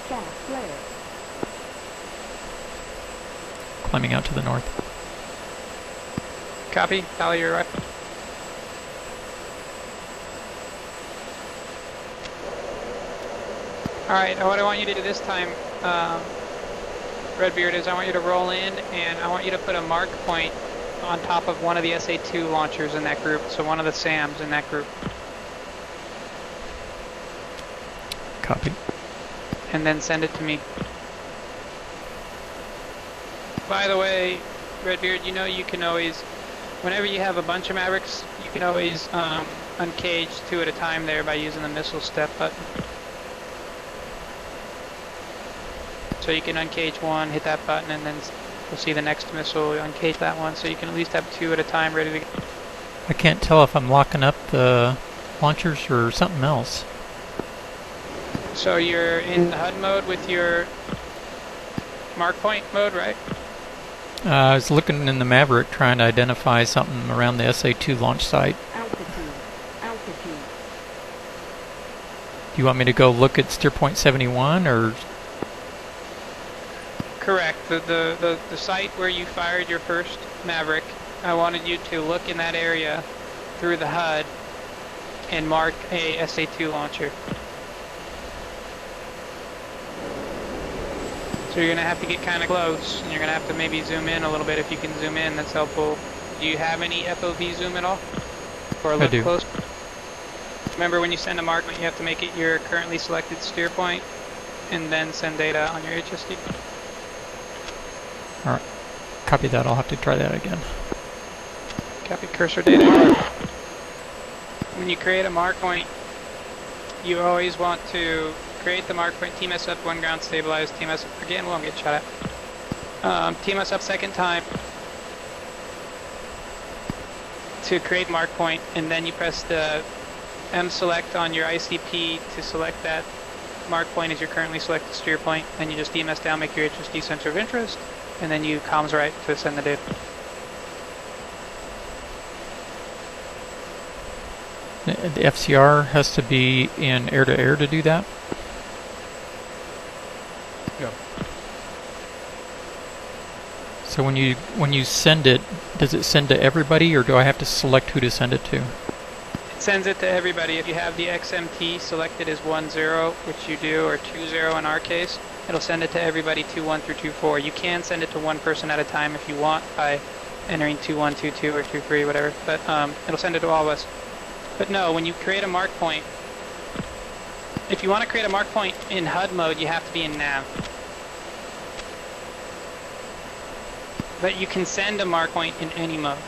Gas flare. Climbing out to the north. Copy, tally your rifle. Alright, what I want you to do this time, Redbeard, is I want you to roll in and I want you to put a mark point on top of one of the SA2 launchers in that group, so one of the SAMs in that group. Copy. And then send it to me. By the way, Redbeard, you know you can always Whenever you have a bunch of Mavericks, you can always uncage 2 at a time there by using the missile step button. So you can uncage 1, hit that button, and then you'll see the next missile, uncage that one, so you can at least have 2 at a time ready to go. I can't tell if I'm locking up the launchers or something else. So you're in HUD mode with your mark point mode, right? I was looking in the Maverick trying to identify something around the SA-2 launch site. Altitude. Altitude. Do you want me to go look at steer point 71 or? Correct. The site where you fired your first Maverick, I wanted you to look in that area through the HUD and mark a SA-2 launcher. So you're going to have to get kind of close, and you're going to have to maybe zoom in a little bit. If you can zoom in, that's helpful. Do you have any FOV zoom at all? Or look close? Remember, when you send a mark, you have to make it your currently selected steer point, and then send data on your HSD. Alright, copy that. I'll have to try that again. Copy cursor data. When you create a mark point, you always want to create the mark point, TMS up, 1 ground stabilized, TMS up again, won't get shot at. TMS up second time to create mark point, and then you press the M select on your ICP to select that mark point as your currently selected steer point. Then you just DMS down, make your HSD center of interest, and then you comms right to send the data. The FCR has to be in air-to-air to do that? No. So when you send it, does it send to everybody, or do I have to select who to send it to? It sends it to everybody. If you have the XMT selected as 1-0, which you do, or 2-0 in our case, it'll send it to everybody 2-1 through 2-4. You can send it to one person at a time if you want by entering 2-1, 2-2, or 2-3, whatever, but it'll send it to all of us. But no, when you create a mark point, if you want to create a mark point in HUD mode, you have to be in nav. But you can send a mark point in any mode.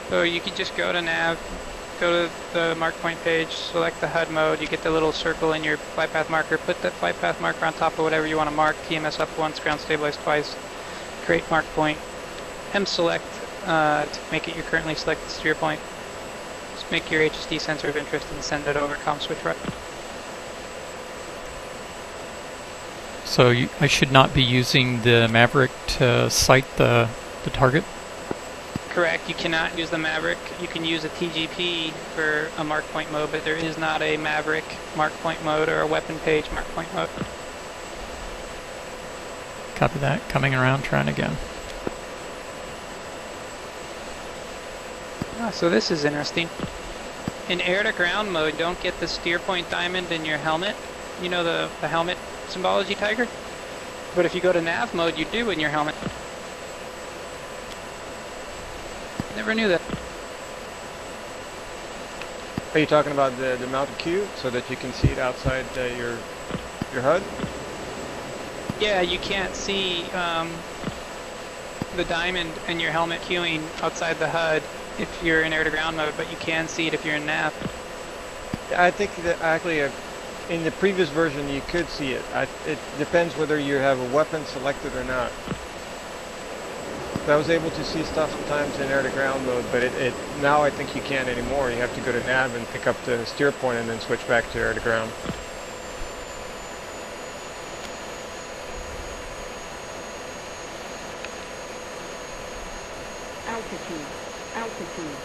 So you could just go to nav, go to the mark point page, select the HUD mode, you get the little circle in your flight path marker, put that flight path marker on top of whatever you want to mark, TMS up once, ground stabilize twice, create mark point, M select to make it your currently selected steer point, just make your HSD sensor of interest and send it over comm switch right. So I should not be using the Maverick to sight the target? Correct, you cannot use the Maverick. You can use a TGP for a mark point mode, but there is not a Maverick mark point mode or a weapon page mark point mode. Copy that. Coming around, trying again. Ah, so this is interesting. In air-to-ground mode, don't get the steer point diamond in your helmet. You know the helmet symbology, Tiger? But if you go to nav mode, you do in your helmet. Never knew that. Are you talking about the mounted queue so that you can see it outside your HUD? Yeah, you can't see the diamond in your helmet queuing outside the HUD if you're in air-to-ground mode, but you can see it if you're in nav. I think that actually in the previous version you could see it. It depends whether you have a weapon selected or not. I was able to see stuff sometimes in air-to-ground mode, but now I think you can't anymore. You have to go to nav and pick up the steer point and then switch back to air-to-ground. Altitude. Altitude.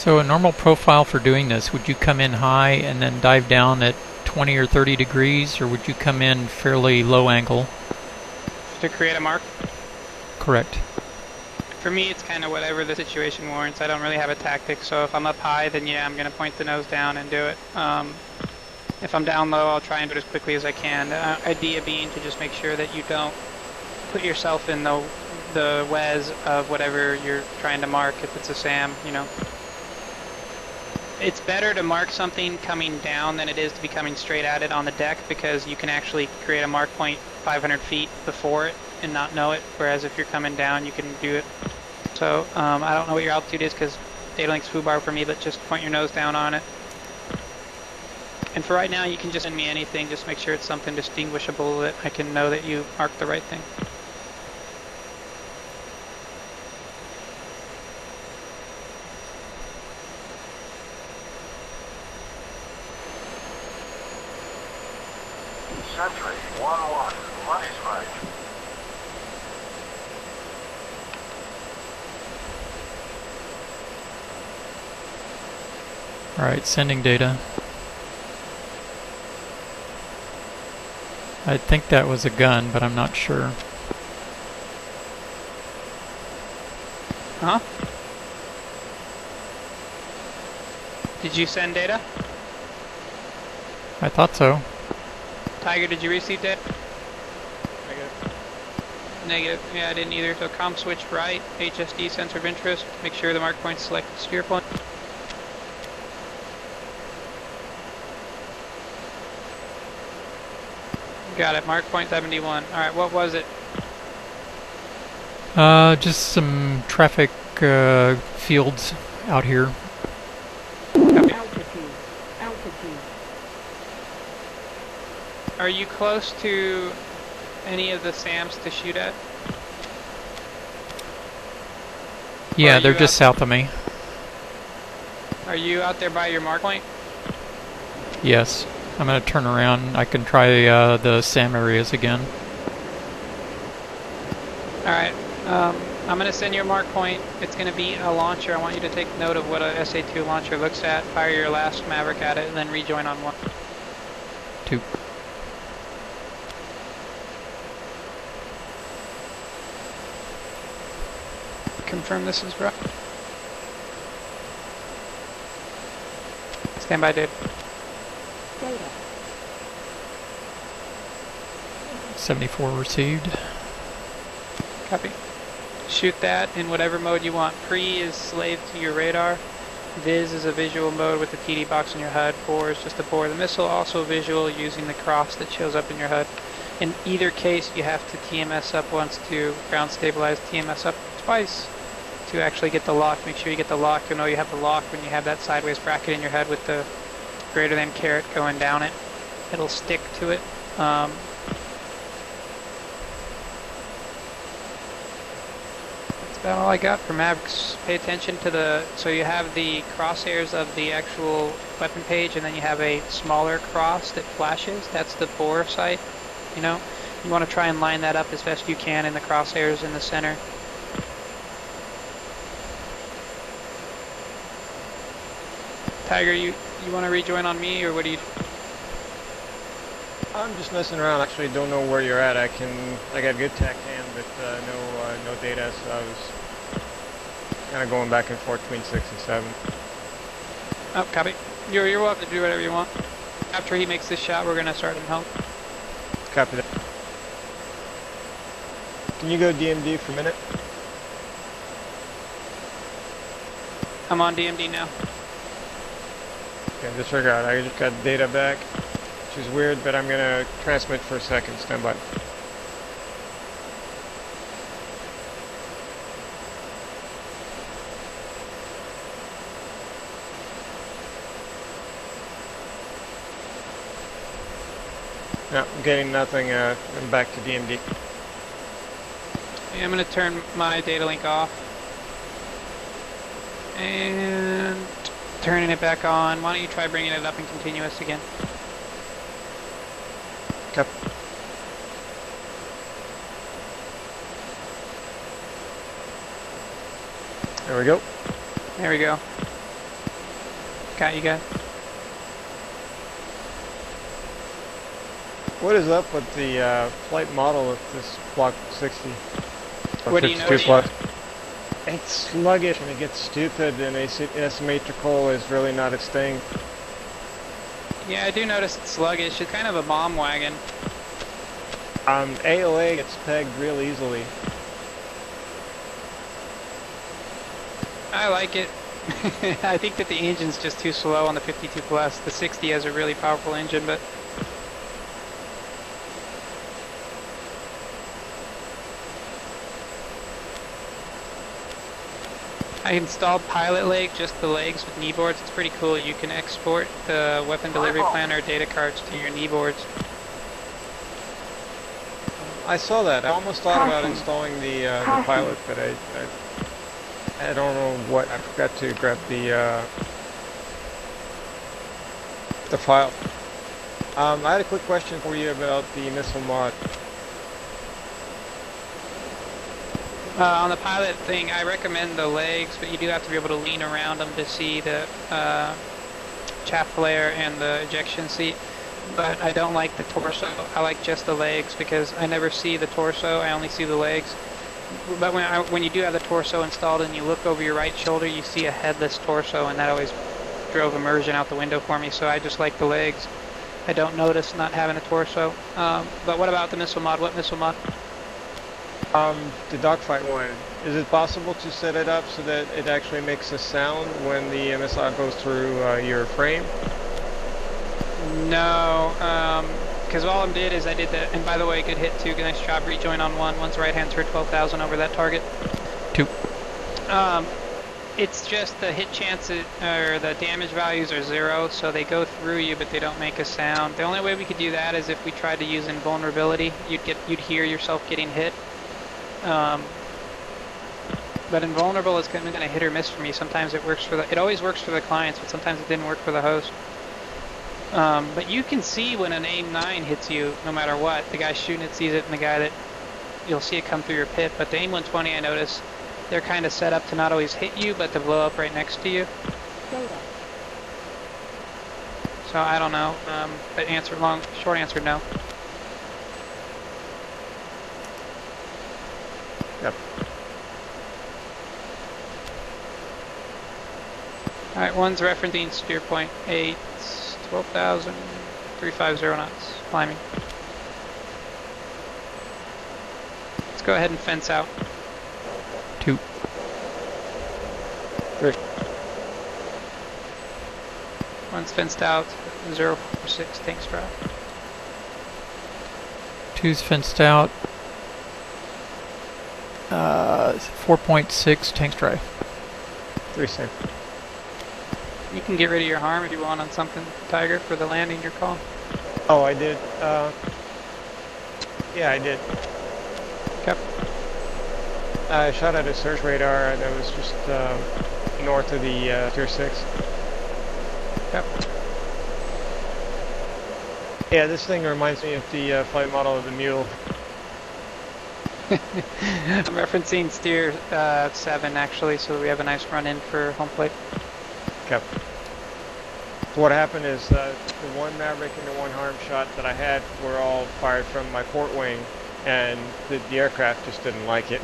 So a normal profile for doing this, would you come in high and then dive down at 20 or 30 degrees, or would you come in fairly low angle? To create a mark? Correct. For me, it's kind of whatever the situation warrants. I don't really have a tactic, so if I'm up high, then yeah, I'm going to point the nose down and do it. If I'm down low, I'll try and do it as quickly as I can. Idea being to just make sure that you don't put yourself in the wez of whatever you're trying to mark. If it's a SAM, you know. It's better to mark something coming down than it is to be coming straight at it on the deck, because you can actually create a mark point 500 feet before it and not know it, whereas if you're coming down, you can do it. So I don't know what your altitude is, because data link's foobar for me, but just point your nose down on it. And for right now, you can just send me anything. Just make sure it's something distinguishable that I can know that you marked the right thing. Sentry 1-1, money strike. Alright, sending data. I think that was a gun, but I'm not sure. Huh? Did you send data? I thought so. Tiger, did you receive data? Negative. Negative. Yeah, I didn't either. So comm switch right, HSD sensor of interest. Make sure the mark point's selected steer point. Got it. Mark point 71. Alright, what was it? Just some traffic fields out here. Altitude. Altitude. Are you close to any of the SAMs to shoot at? Yeah, Are they're you just south of me. Are you out there by your mark point? Yes. I'm going to turn around. I can try the SAM areas again. Alright, I'm going to send you a mark point. It's going to be a launcher. I want you to take note of what a SA2 launcher looks at. Fire your last Maverick at it, and then rejoin on one. 2. Confirm this is right. Stand by, dude. Data. 74 received. Copy. Shoot that in whatever mode you want. Pre is slave to your radar. Viz is a visual mode with the TD box in your HUD. Bore is just to bore the missile. Also visual using the cross that shows up in your HUD. In either case, you have to TMS up once to ground stabilize, TMS up twice to actually get the lock. Make sure you get the lock. You'll know you have the lock when you have that sideways bracket in your head with the greater than caret going down it. It'll stick to it. That's about all I got for Mavericks. Pay attention to the, so you have the crosshairs of the actual weapon page, and then you have a smaller cross that flashes. That's the bore sight. You know, you want to try and line that up as best you can in the crosshairs in the center. Tiger, you want to rejoin on me, or what do you? I'm just messing around. Actually, don't know where you're at. I got good tack hand, but no data, so I was kind of going back and forth between 6 and 7. Oh, copy. You're welcome to do whatever you want. After he makes this shot, we're gonna start him home. Copy that. Can you go DMD for a minute? I'm on DMD now. Okay, disregard. I just got data back, which is weird, but I'm gonna transmit for a second. Stand by. No, I'm getting nothing. I'm back to DMD. Okay, I'm gonna turn my data link off. And turning it back on. Why don't you try bringing it up in continuous again? Copy. There we go. There we go. Got you guys. What is up with the flight model of this Block 60? What do you 52 notice? plus? It's sluggish and it gets stupid, and asymmetrical is really not its thing. Yeah, I do notice it's sluggish. It's kind of a bomb wagon. AOA gets pegged real easily. I like it. I think that the engine's just too slow on the 52 plus. The 60 has a really powerful engine, but I installed pilot leg, just the legs with knee boards. It's pretty cool. You can export the weapon delivery planner data cards to your knee boards. I saw that. I almost thought about installing the pilot, but I don't know what. I forgot to grab the file. I had a quick question for you about the missile mod. On the pilot thing, I recommend the legs, but you do have to be able to lean around them to see the chaff flare and the ejection seat. But I don't like the torso. I like just the legs because I never see the torso. I only see the legs. But when you do have the torso installed and you look over your right shoulder, you see a headless torso, and that always drove immersion out the window for me. So I just like the legs. I don't notice not having a torso. But what about the missile mod? What missile mod? The dogfight one. Is it possible to set it up so that it actually makes a sound when the MSI goes through your frame? No, because all I did is I did that, and by the way, good hit too, nice job, rejoin on one, one's right hand for 12,000 over that target. 2. It's just the hit chances, or the damage values are 0, so they go through you, but they don't make a sound. The only way we could do that is if we tried to use invulnerability, you'd hear yourself getting hit. But invulnerable is kind of a hit or miss for me. Sometimes it works it always works for the clients, but sometimes it didn't work for the host. But you can see when an AIM-9 hits you, no matter what. The guy shooting it sees it, and the guy that, you'll see it come through your pit. But the AIM-120, I notice, they're kind of set up to not always hit you, but to blow up right next to you. So I don't know. But short answer, no. Yep. Alright, one's referencing steer point 8, 12,000, 350 knots, climbing. Let's go ahead and fence out. 2. 3. One's fenced out, 046, tanks drive. 2's fenced out. 4.6, tanks drive. 3 same. You can get rid of your harm if you want on something, Tiger, for the landing your call. Oh, I did. Yeah, I did. Yep. I shot at a search radar that was just north of the Tier 6. Yep. Yeah, this thing reminds me of the flight model of the Mule. I'm referencing steer 7 actually, so we have a nice run in for home plate. Okay. What happened is the one Maverick and the one harm shot that I had were all fired from my port wing, and the aircraft just didn't like it.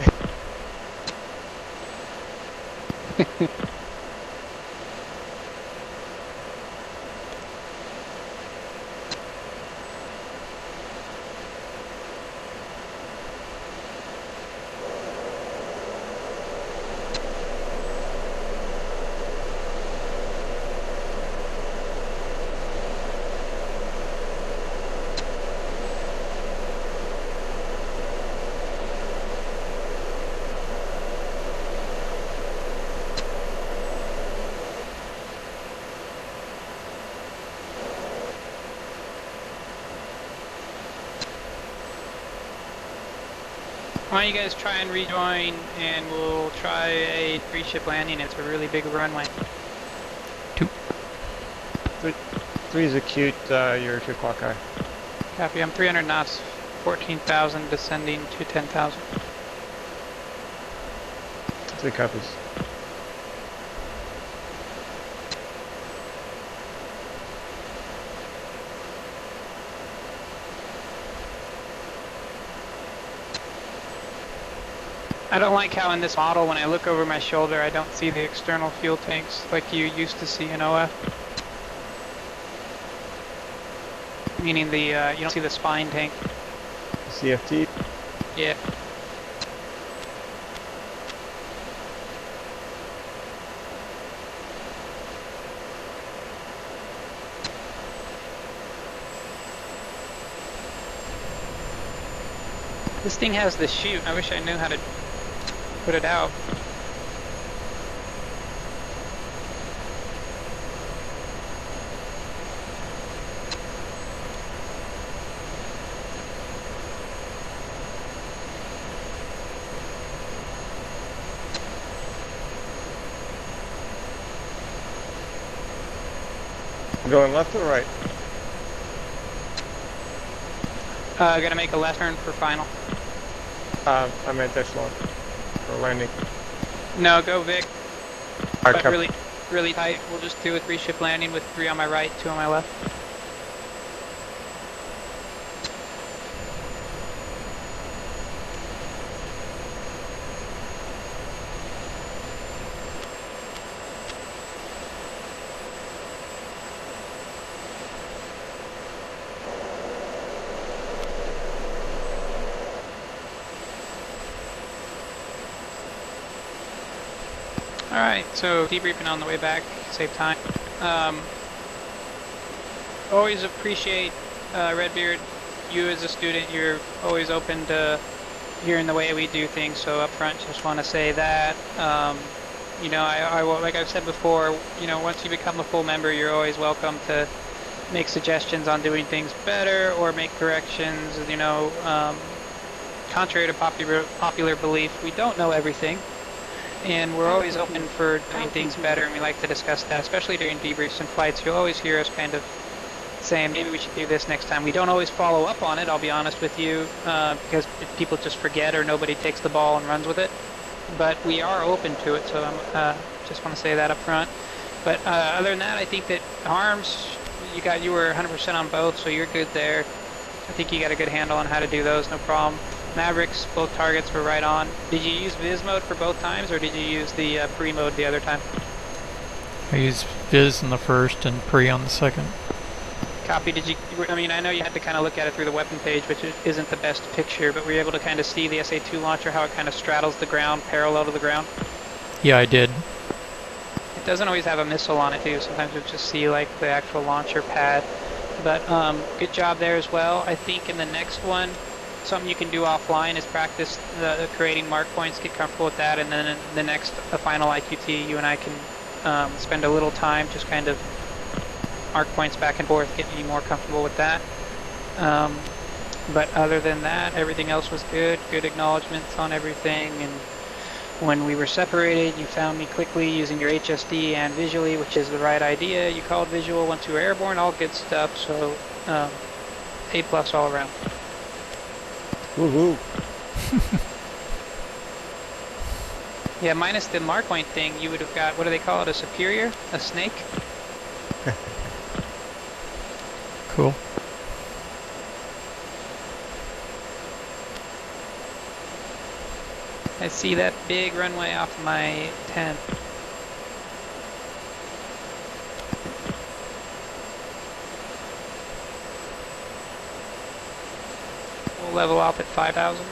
Why don't you guys try and rejoin, and we'll try a 3-ship landing. It's a really big runway. 2. 3 is acute, you're 2 o'clock high. Copy, I'm 300 knots, 14,000, descending to 10,000. 3 copies. I don't like how in this model, when I look over my shoulder, I don't see the external fuel tanks like you used to see in OF. Meaning the, you don't see the spine tank. CFT. Yeah. This thing has the chute. I wish I knew how to put it out. Going left or right? Gonna make a left turn for final. I meant echelon. For landing. No, go Vic. Alright, But really tight. We'll just do a 3-shift landing with 3 on my right, 2 on my left. Alright, so debriefing on the way back, save time. Always appreciate, Redbeard, you as a student, you're always open to hearing the way we do things, so up front just want to say that. You know, I will, like I've said before, you know, once you become a full member, you're always welcome to make suggestions on doing things better or make corrections, you know. Contrary to popular belief, we don't know everything. And we're always open for doing things better, and we like to discuss that, especially during debriefs and flights. You'll always hear us kind of saying, maybe we should do this next time. We don't always follow up on it, I'll be honest with you, because people just forget or nobody takes the ball and runs with it. But we are open to it, so I just want to say that up front. But other than that, I think that harms, you were 100% on both, so you're good there. I think you got a good handle on how to do those, no problem. Mavericks, both targets were right on. Did you use Viz mode for both times, or did you use the pre mode the other time? I used Viz in the first and pre on the second. Copy. Did you? I mean, I know you had to kind of look at it through the weapon page, which isn't the best picture, but were you able to kind of see the SA-2 launcher, how it kind of straddles the ground, parallel to the ground? Yeah, I did. It doesn't always have a missile on it too. Sometimes we just see like the actual launcher pad. But good job there as well. I think in the next one, something you can do offline is practice creating mark points, get comfortable with that, and then in the next final IQT, you and I can spend a little time just kind of mark points back and forth, getting you more comfortable with that. But other than that, everything else was good. Good acknowledgements on everything. And when we were separated, you found me quickly using your HSD and visually, which is the right idea. You called visual once you were airborne, all good stuff. So A+ all around. Woohoo! Yeah, minus the mark point thing, you would have got, what do they call it, a superior? A snake? Cool. I see that big runway off my 10. We'll level off at 5,000.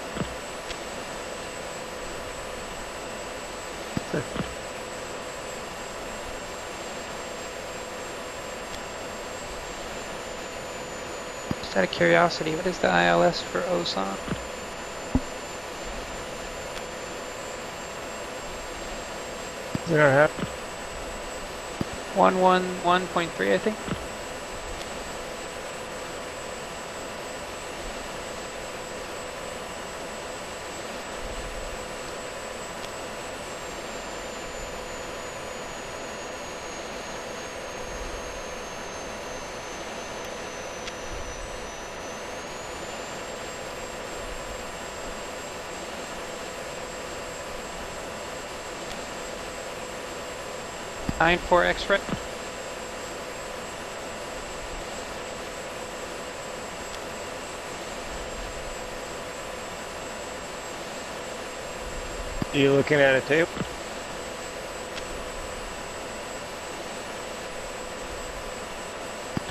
Just out of curiosity, what is the ILS for Osan? Yeah. 111.3, I think. Nine 4X right. You looking at a tape?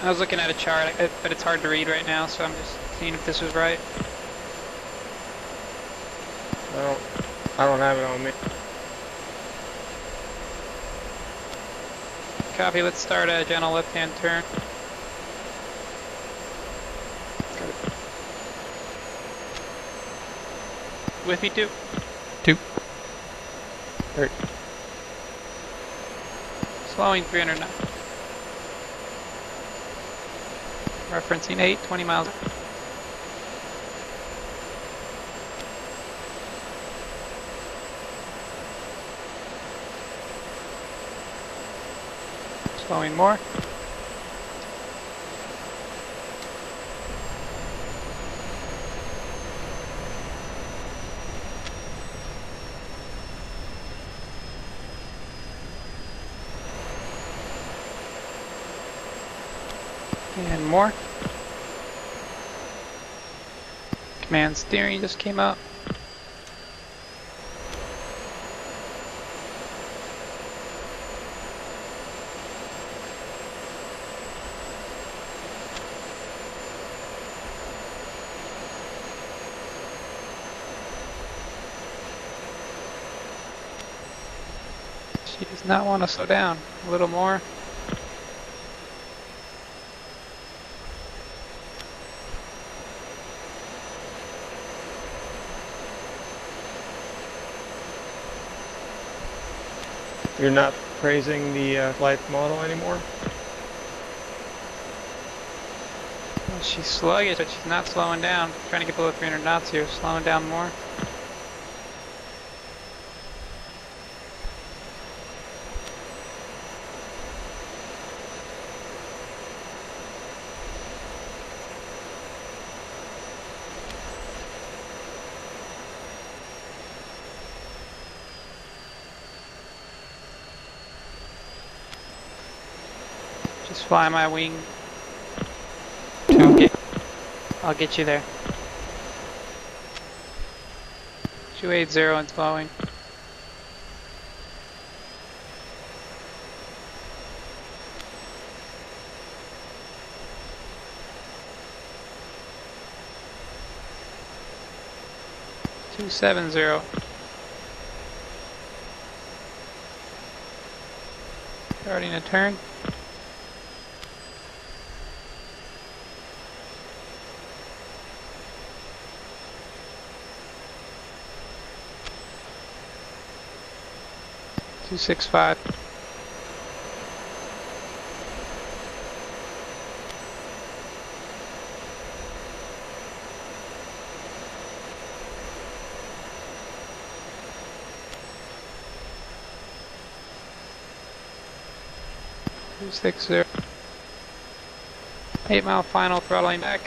I was looking at a chart, but it's hard to read right now, so I'm just seeing if this was right. I don't have it on me. Copy, let's start a gentle left-hand turn. With me too. 2. Right. Slowing 300 knots. Referencing 8, 20 miles. Slowing more. And more. Command steering just came up. She does not want to slow down. A little more. You're not praising the flight model anymore? Well, she's sluggish, but she's not slowing down. Trying to get below 300 knots here. Slowing down more. Just fly my wing. 2. Okay. I'll get you there. 280 and slowing. Two 70. Starting a turn. 265. Two 60. 8 mile final, throttling back.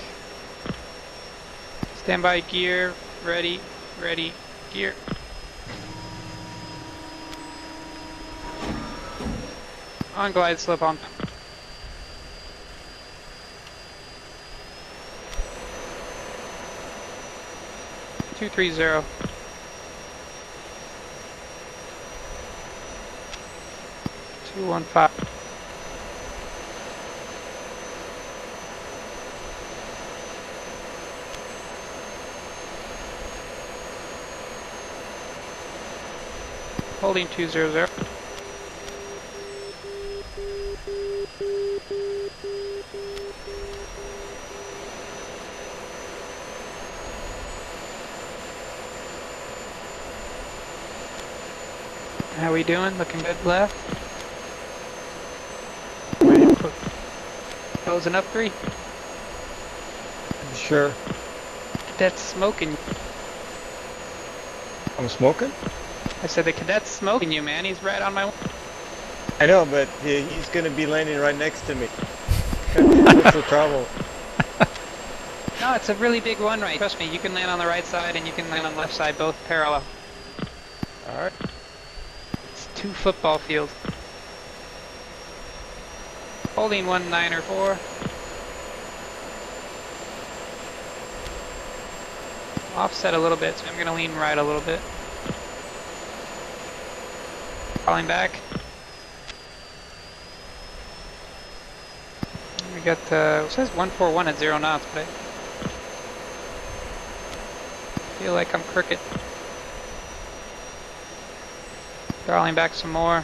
Standby gear, ready, gear. On glide slope on. Two 30. 215. Holding 200. How we doing? Looking good left. Closing up 3. Sure. Cadet's smoking. I'm smoking? I said the cadet's smoking you, man. He's right on my. I know, but he's gonna be landing right next to me. What's the trouble? No, it's a really big one right. Trust me, you can land on the right side and you can land on the left side, both parallel. Alright. It's 2 football fields. Holding 194. Offset a little bit, so I'm gonna lean right a little bit. Calling back. We got, it says 141 at 0 knots, but I feel like I'm crooked. Throttling back some more.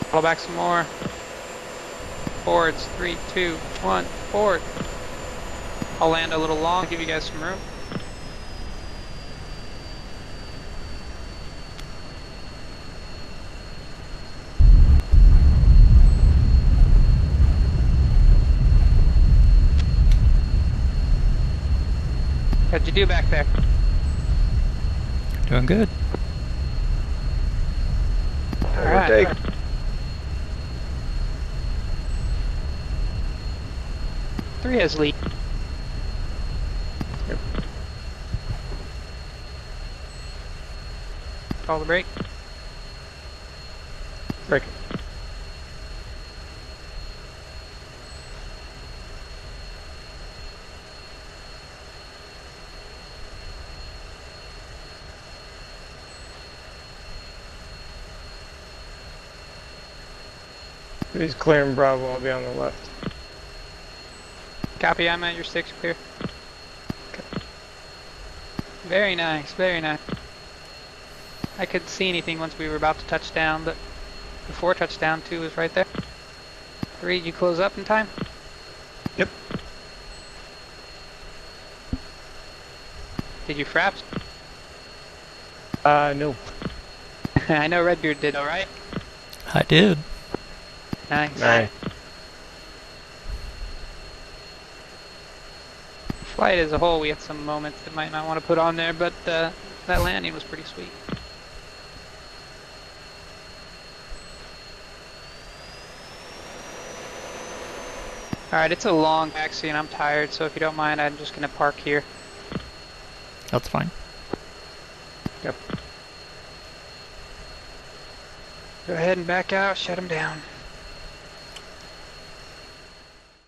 Pull back some more. Forwards, 3, 2, 1, forward. I'll land a little long, give you guys some room. How'd you do back there? Doing good. Alright. Take. Three has lead. Yep. Call the brake. Break. He's clearing Bravo, I'll be on the left. Copy, I'm at your 6, clear. Okay. Very nice, very nice. I couldn't see anything once we were about to touch down, but before touchdown 2 was right there. 3, you close up in time? Yep. Did you fraps? No. I know Redbeard did, alright? I did. Nice. Nice. Flight as a whole, we had some moments that might not want to put on there, but that landing was pretty sweet. Alright, it's a long taxi and I'm tired, so if you don't mind, I'm just going to park here. That's fine. Yep. Go ahead and back out, shut him down.